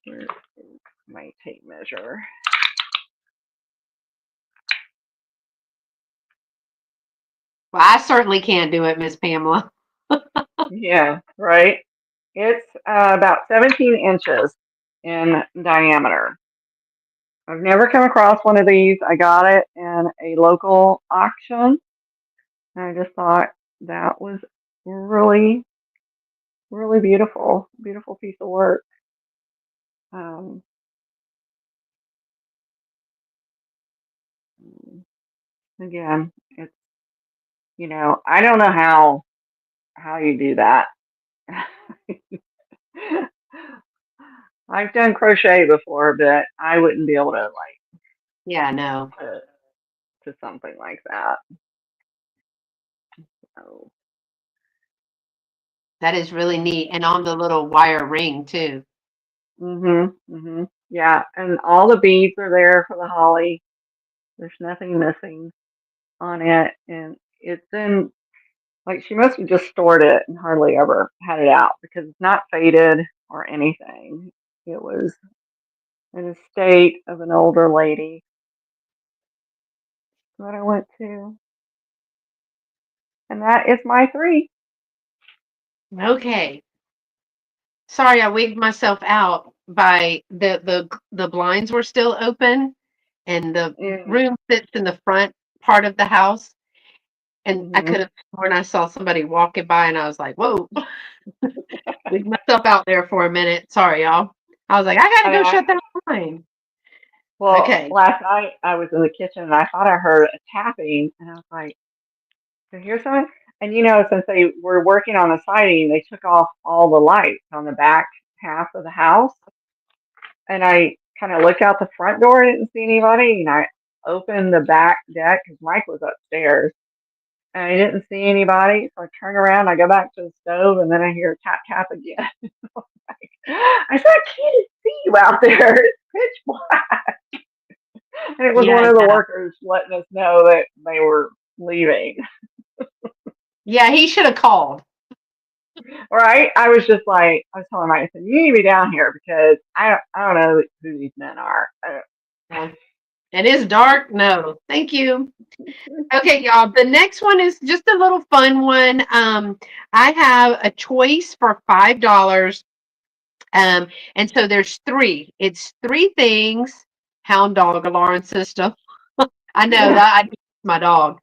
where is my tape measure? well, I certainly can't do it, Miss Pamela. Yeah, right. It's about 17 inches in diameter. I've never come across one of these. I got it in a local auction, and I just thought that was really, really beautiful. Beautiful piece of work. Um, again, it's I don't know how you do that. I've done crochet before, but I wouldn't be able to Yeah, no. to, to something like that. So, That is really neat. And on the little wire ring too. yeah, and all the beads are there for the holly. There's nothing missing on it, and it's in like she must have just stored it and hardly ever had it out because it's not faded or anything. It was an estate of an older lady that I went to, and that is my three. Okay. Sorry, I wigged myself out by the blinds were still open and the Mm-hmm. room sits in the front part of the house. And I Mm-hmm. could have sworn I saw somebody walking by, and I was like, "Whoa!" Leave myself out there for a minute. Sorry, y'all. I was like, I gotta I mean, go shut that line. well, Okay. last night I was in the kitchen and I thought I heard a tapping, and I was like, "Did I hear something?" And since they were working on the siding, they took off all the lights on the back half of the house, and I kind of looked out the front door, and didn't see anybody, and I opened the back deck because Mike was upstairs, and I didn't see anybody. So I turn around, I go back to the stove, and then I hear tap tap again. I said, I can't see you out there. It's pitch black. And it was one Yeah, of the no. workers letting us know that they were leaving. Yeah, he should have called. Right? I was just like, I was telling Mike, I said, you need to be down here because I don't know who these men are. Yeah. It is dark. No, thank you. Okay, y'all. The next one is just a little fun one. I have a choice for $5. And so there's three. It's three things. Hound dog alarm system. I know Yeah. that I my dog.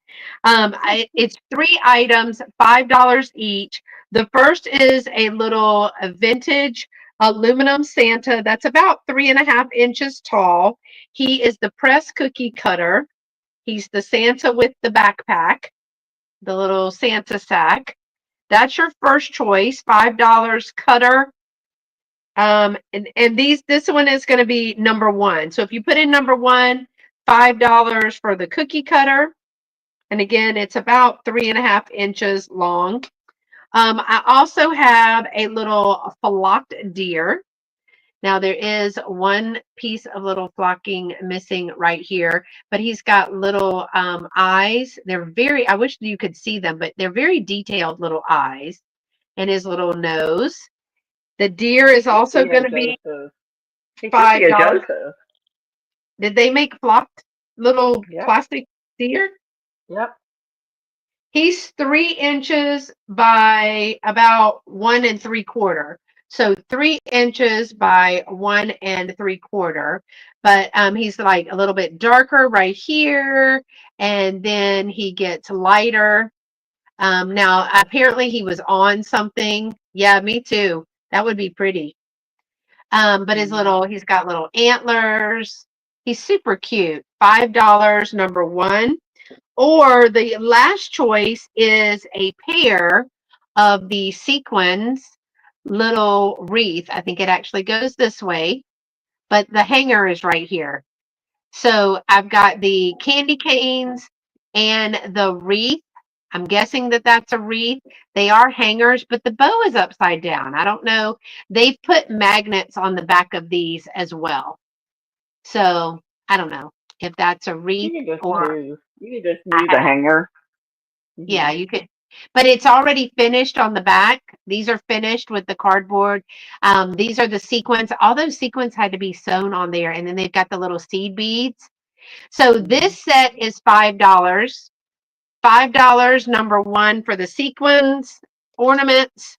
It's three items, $5 each. The first is a little vintage aluminum Santa that's about 3.5 inches tall. He is the press cookie cutter. He's the Santa with the backpack, the little Santa sack. That's your first choice, $5 cutter. And this one is going to be number one. So if you put in number one, $5 for the cookie cutter. And again, it's about 3.5 inches long. I also have a little flocked deer. Now there is one piece of little flocking missing right here, but he's got little eyes. They're very, I wish you could see them, but they're very detailed little eyes and his little nose. The deer He is could also be a going to be Joseph. He could be a $5. Joseph. Did they make flocked little Yep. plastic deer? Yep. He's 3 inches by about 1 3/4. So 3 inches by 1 3/4. But he's like a little bit darker right here, and then he gets lighter. Now apparently he was on something. Yeah, me too. That would be pretty. But Mm-hmm. he's got little antlers. He's super cute. $5, number one. Or the last choice is a pair of the sequins little wreath. I think it actually goes this way, but the hanger is right here. So I've got the candy canes and the wreath. I'm guessing that that's a wreath. They are hangers, but the bow is upside down. I don't know. They've put magnets on the back of these as well. So I don't know if that's a You wreath can just or move. You can just I move the have hanger. Yeah, Mm-hmm. you could, but it's already finished on the back. These are finished with the cardboard. These are the sequins. All those sequins had to be sewn on there, and then they've got the little seed beads. So Mm-hmm. this set is $5. $5 number one for the sequins ornaments.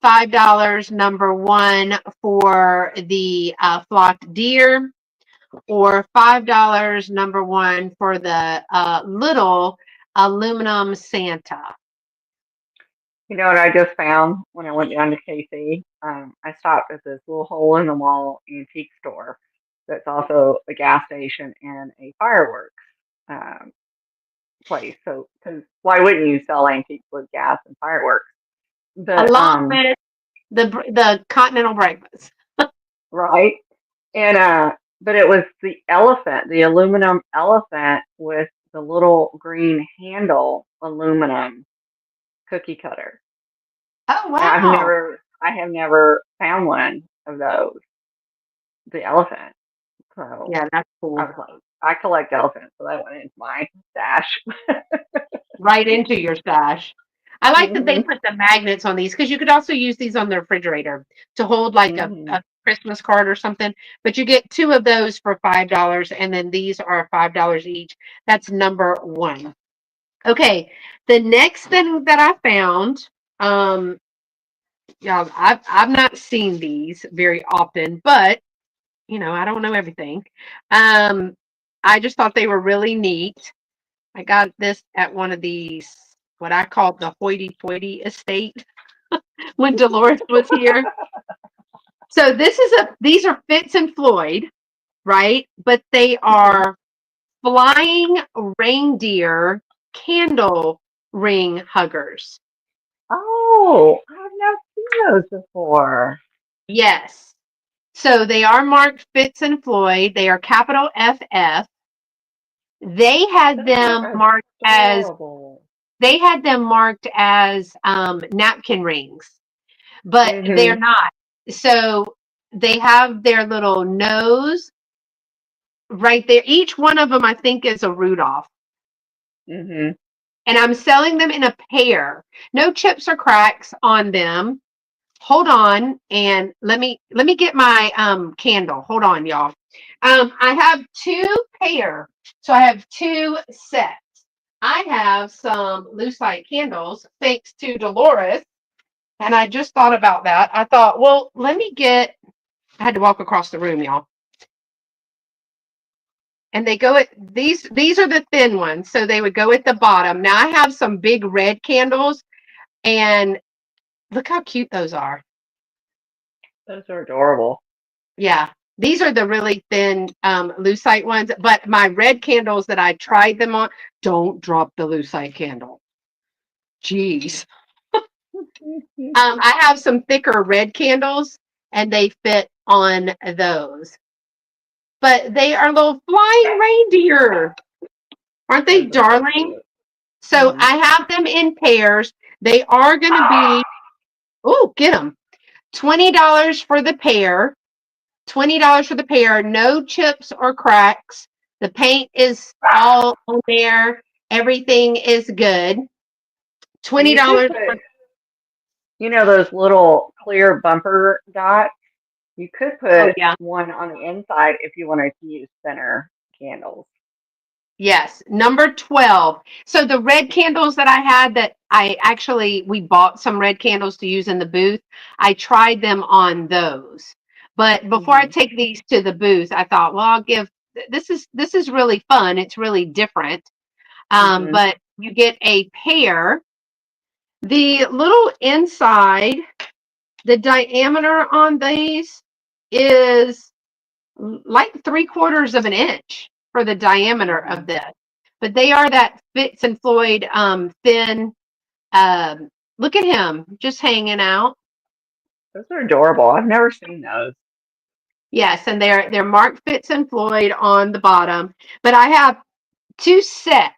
$5 number one for the flocked deer, or $5 number one for the little aluminum Santa. You know what I just found when I went down to KC? I stopped at this little hole in the wall antique store that's also a gas station and a fireworks um, place. So, because why wouldn't you sell antiques with gas and fireworks? But Along with the continental breakfast. right, and but it was the elephant, the aluminum elephant with the little green handle aluminum cookie cutter. Oh And wow. I have never found one of those. The elephant. So Yeah, that's I cool. was like, I collect elephants, so that went into my stash. Right into your stash. I like that they Mhm. put the magnets on these because you could also use these on the refrigerator to hold like Mhm. a Christmas card or something. But you get two of those for $5, and then these are $5 each. That's number one. Okay, the next thing that I found, um, yeah, I've not seen these very often, but I don't know everything. Um, I just thought they were really neat. I got this at one of these, what I call the hoity-toity estate when Dolores was here. So these are Fitz and Floyd, right? But they Mhm. are flying reindeer candle ring huggers. Oh, I've never seen those before. Yes. So they are marked Fitz and Floyd. They are capital FF. They had Those them are marked as adorable. napkin rings, but they're Mhm. not. So they have their little nose right there. Each one of them, I think, is a Rudolph. Mhm. And I'm selling them in a pair. No chips or cracks on them. Hold on, and let me get my candle. Hold on, y'all. I have two pair, so I have two sets. I have some lucite candles, thanks to Dolores, and I just thought about that. I thought, well, let me get. I had to walk across the room, y'all, and they go at these. These are the thin ones, so they would go at the bottom. Now I have some big red candles, and look how cute those are. Those are adorable. Yeah, these are the really thin lucite ones, but my red candles that I tried them on, don't drop the lucite candle. Jeez. I have some thicker red candles and they fit on those. But they are little flying reindeer. Aren't they Those are so darling? cute. So Mhm. I have them in pairs. They are going to be, oh, get them. $20 for the pair. $20 for the pair, no chips or cracks. The paint is all on there. Everything is good. And you could $20 put, for, those little clear bumper dots. You could oh put yeah. one on the inside if you wanted to use thinner candles. Yes, number 12. So the red candles that I had that we bought some red candles to use in the booth. I tried them on those. But before I Mhm. take these to the booth, I thought, well, this is really fun. It's really different. Mhm. But you get a pair. The little inside, the diameter on these is like 3/4 of an inch for the diameter of Mhm. this. But they are that Fitz and Floyd thin. Um, Look at him just hanging out. Those are adorable. I've never seen those. Yes, and they're marked Fitz and Floyd on the bottom. But I have two sets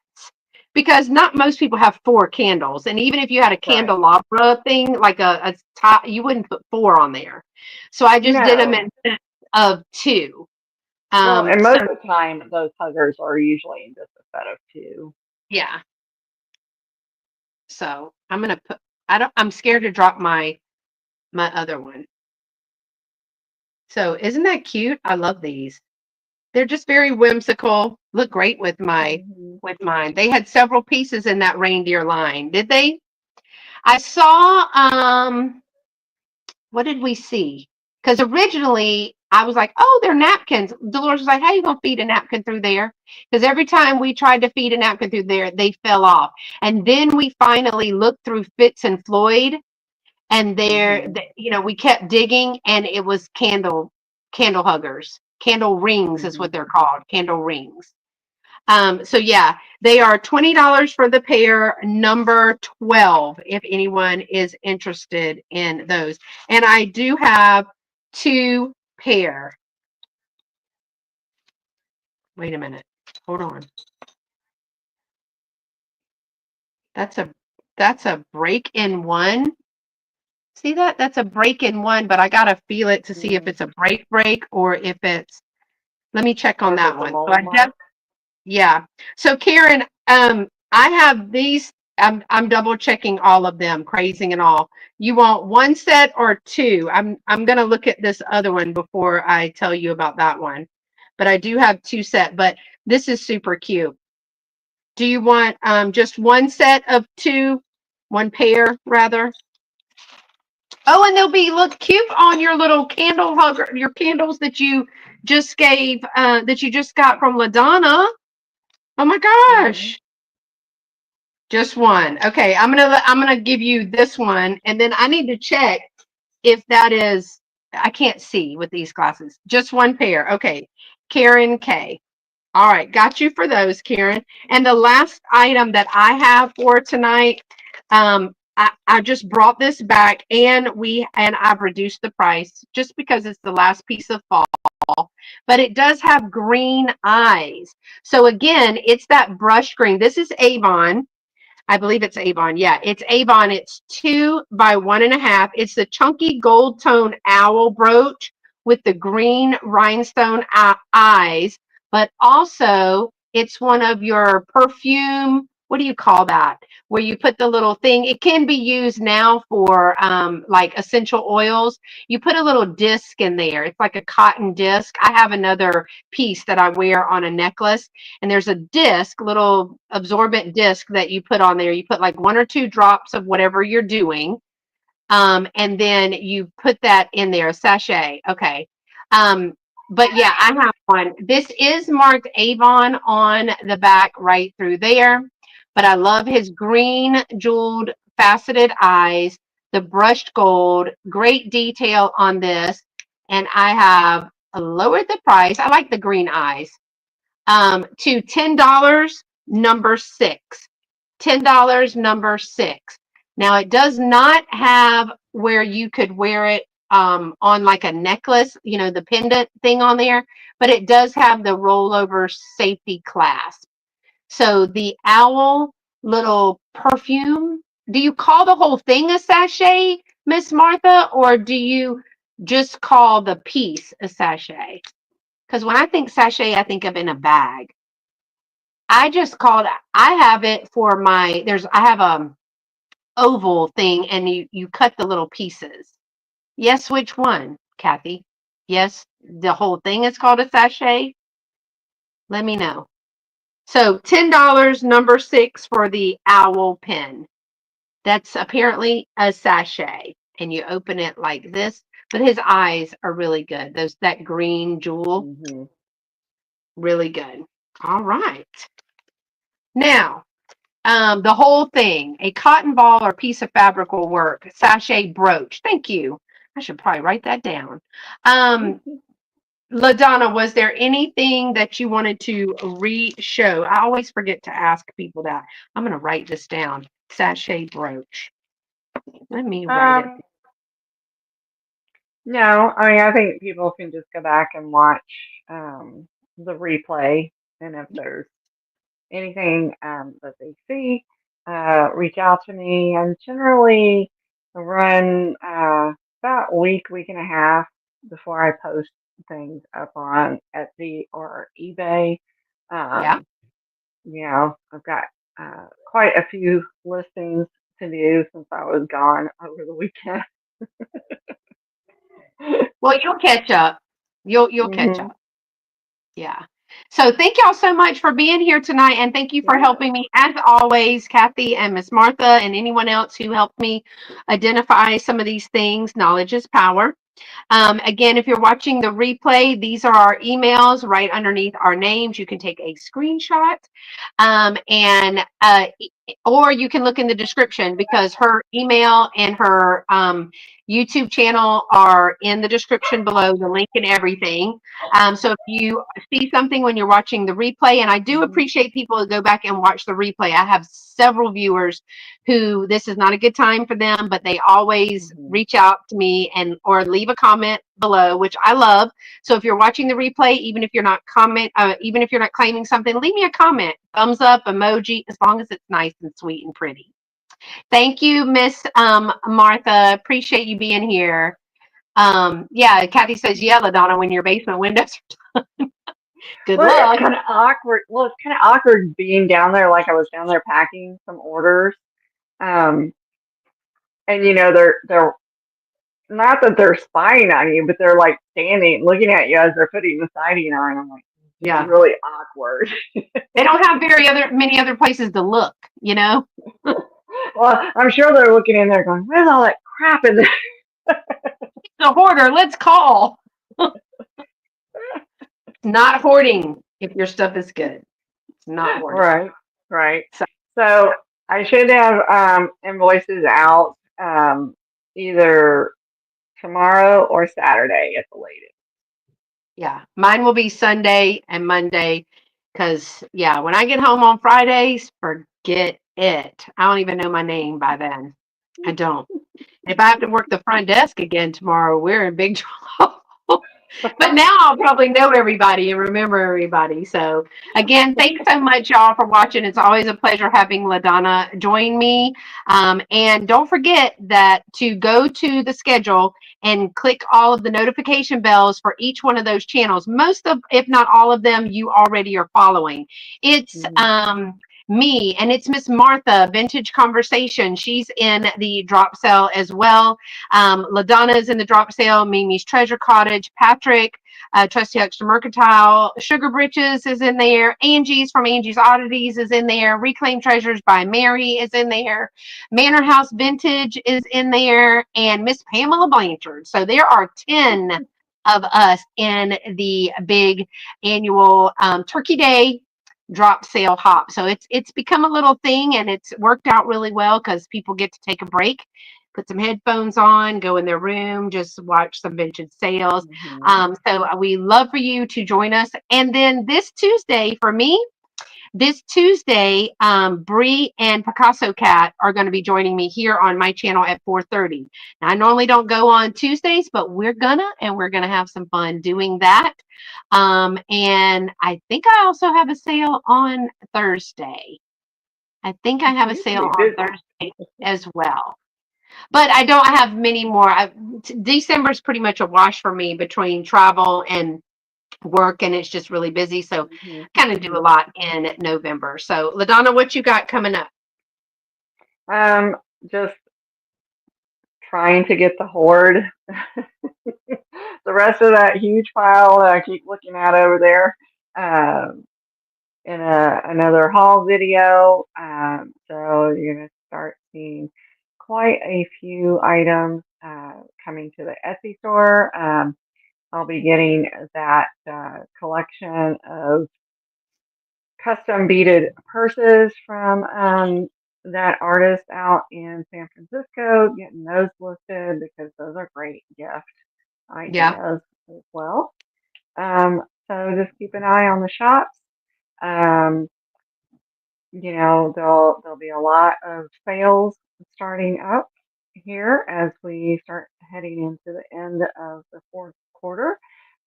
because not most people have four candles. And even if you had a Right. candelabra thing, like a top, you wouldn't put four on there. So I just did them No. in sets of two. Well, and So most of the time, those huggers are usually in just a set of two. yeah. So I'm gonna put. I'm scared to drop my other one. So isn't that cute? I love these. They're just very whimsical. Look great with Mhm. mine. They had several pieces in that reindeer line, did they? I saw what did we see? Because originally I was like, oh, they're napkins. Dolores was like, how you gonna feed a napkin through there? Because every time we tried to feed a napkin through there, they fell off. And then we finally looked through Fitz and Floyd, and Mhm. we kept digging, and it was candle huggers, candle rings is what Mhm. they're called, candle rings. So yeah, they are $20 for the pair, number 12, if anyone is interested in those. And I do have two pair. Wait a minute. Hold on. That's a that's a break in one. See that? That's a break in one, but I gotta feel it to see if Mhm. it's a break or if it's. Let me check on Or if that it's a one. So mold I mark. Yeah. So Karen, I have these. I'm double checking all of them, crazing and all. You want one set or two? I'm gonna look at this other one before I tell you about that one. But I do have two set. But this is super cute. Do you want just one set of two, one pair rather? Oh, and they'll be look cute on your little candle hugger, your candles that you just gave that you just got from LaDonna. Oh my Mm-hmm. gosh. Just one. Okay, I'm gonna give you this one, and then I need to check if that is. I can't see with these glasses. Just one pair. Okay, Karen K. All right, got you for those, Karen. And the last item that I have for tonight, I just brought this back, and I've reduced the price just because it's the last piece of fall. But it does have green eyes. So again, it's that brush green. This is Avon. I believe it's Avon. Yeah, it's Avon. It's 2 by 1.5. It's the chunky gold tone owl brooch with the green rhinestone eyes, but also it's one of your perfume. What do you call that? Where you put the little thing. It can be used now for like essential oils. You put a little disc in there. It's like a cotton disc. I have another piece that I wear on a necklace, and there's a disc, little absorbent disc that you put on there. You put like 1 or 2 drops of whatever you're doing, and then you put that in there, a sachet. Okay. Um, but yeah, I have one. This is marked Avon on the back right through there, but I love his green jeweled faceted eyes, the brushed gold, great detail on this, and I have lowered the price. I like the green eyes to $10, number six. $10, number six. Now, it does not have where you could wear it on like a necklace, the pendant thing on there, but it does have the rollover safety clasp. So the owl little perfume, do you call the whole thing a sachet, Miss Martha, or do you just call the piece a sachet? Because when I think sachet, I think of in a bag. I just called. I have it for my. I have a oval thing, and you cut the little pieces. Yes, which one, Kathy? Yes, the whole thing is called a sachet. Let me know. So $10, number six for the owl pen. That's apparently a sachet, and you open it like this. But his eyes are really good. That green jewel, Mm-hmm. really good. All right. Now, the whole thing, a cotton ball or piece of fabric will work. Sachet brooch. Thank you. I should probably write that down. Um, LaDonna, was there anything that you wanted to re-show? I always forget to ask people that. I'm going to write this down. Sachet brooch. Let me write it. Um, no, I mean, I think people can just go back and watch the replay, and if there's anything that they see, reach out to me. And generally, run about a week and a half before I post things up on Etsy or eBay. Yeah. Um, I've got quite a few listings to do since I was gone over the weekend. Well, you'll catch up. You'll catch Hmm. up. Yeah. So thank y'all so much for being here tonight, and thank you for Yeah. helping me as always, Kathy and Miss Martha, and anyone else who helped me identify some of these things. Knowledge is power. Again, if you're watching the replay, these are our emails right underneath our names. You can take a screenshot, and or you can look in the description because her email and her YouTube channel are in the description below, the link and everything. So if you see something when you're watching the replay, and I do Hmm. appreciate people who go back and watch the replay. I have several viewers who this is not a good time for them, but they always Hmm. reach out to me and or leave a comment below, which I love. So if you're watching the replay, even if you're not claiming something, leave me a comment, thumbs up, emoji, as long as it's nice and sweet and pretty. Thank you, Miss Martha. Appreciate you being here. Yeah, Kathy says, yeah, LaDonna, when your basement windows are good Well, it's luck. kind of awkward. Well, it's kind of awkward being down there, like I was down there packing some orders. Um, and they're not that they're spying on you, but they're like standing, looking at you as they're putting the siding on. I'm like, this is Yeah. really awkward. They don't have many other places to look, you know? Well, I'm sure they're looking in there going, where's all that crap in there? The hoarder, let's call. not hoarding if your stuff is good. It's not hoarding. Right, right. So So I should have invoices out either tomorrow or Saturday at the latest. yeah, mine will be Sunday and Monday because, yeah, when I get home on Fridays, forget it. I don't even know my name by then. I don't. If I have to work the front desk again tomorrow, we're in big trouble. But now I'll probably know everybody and remember everybody. So again, thanks so much, y'all, for watching. It's always a pleasure having LaDonna join me. And don't forget that to go to the schedule and click all of the notification bells for each one of those channels. Most of, if not all of them, you already are following. It's Mhm. me, and it's Miss Martha, Vintage Conversation. She's in the drop sale as well. LaDonna is in the drop sale. Mimi's Treasure Cottage. Patrick, Trusty Huckster Mercantile. Sugar Britches is in there. Angie's from Angie's Oddities is in there. Reclaimed Treasures by Mary is in there. Manor House Vintage is in there. And Miss Pamela Blanchard. So there are 10 of us in the big annual Turkey Day drop sale hop. So it's become a little thing, and it's worked out really well because people get to take a break, put some headphones on, go in their room, just watch some vintage sales. Mhm. So we love for you to join us. And then this Tuesday for me, this Tuesday, Bree and Picasso Cat are going to be joining me here on my channel at 4:30. Now, I normally don't go on Tuesdays, but we're gonna have some fun doing that. And I think I also have a sale on Thursday. I think I have a You can sale be on busy. Thursday as well. But I don't have many more. December is pretty much a wash for me between travel and work, and it's just really busy. So Mhm. kind of do a Mhm. lot in November. So LaDonna, what you got coming up? Um, just trying to get the hoard, the rest of that huge pile that I keep looking at over there, in another haul video. So you're gonna start seeing quite a few items coming to the Etsy store. I'll be getting that collection of custom beaded purses from that artist out in San Francisco, getting those listed because those are great gift Yeah. ideas as well. So just keep an eye on the shops. Um, there'll be a lot of sales starting up here as we start heading into the end of the fourth quarter.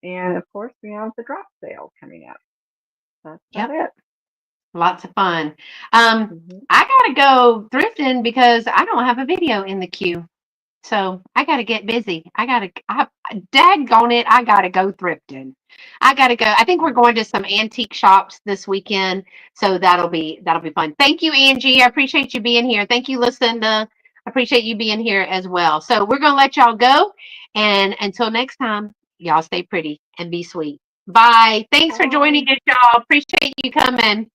And of course, we have the drop sale coming up. That's about Yep. it. Lots of fun. Hmm. I gotta go thrifting because I don't have a video in the queue. So I gotta get busy. Daggone it, I gotta go thrifting. I gotta go. I think we're going to some antique shops this weekend. So that'll be fun. Thank you, Angie. I appreciate you being here. Thank you, Lucinda. I appreciate you being here as well. So we're gonna let y'all go. And until next time, y'all stay pretty and be sweet. Bye. Thanks for joining Bye. us, y'all. Appreciate you coming.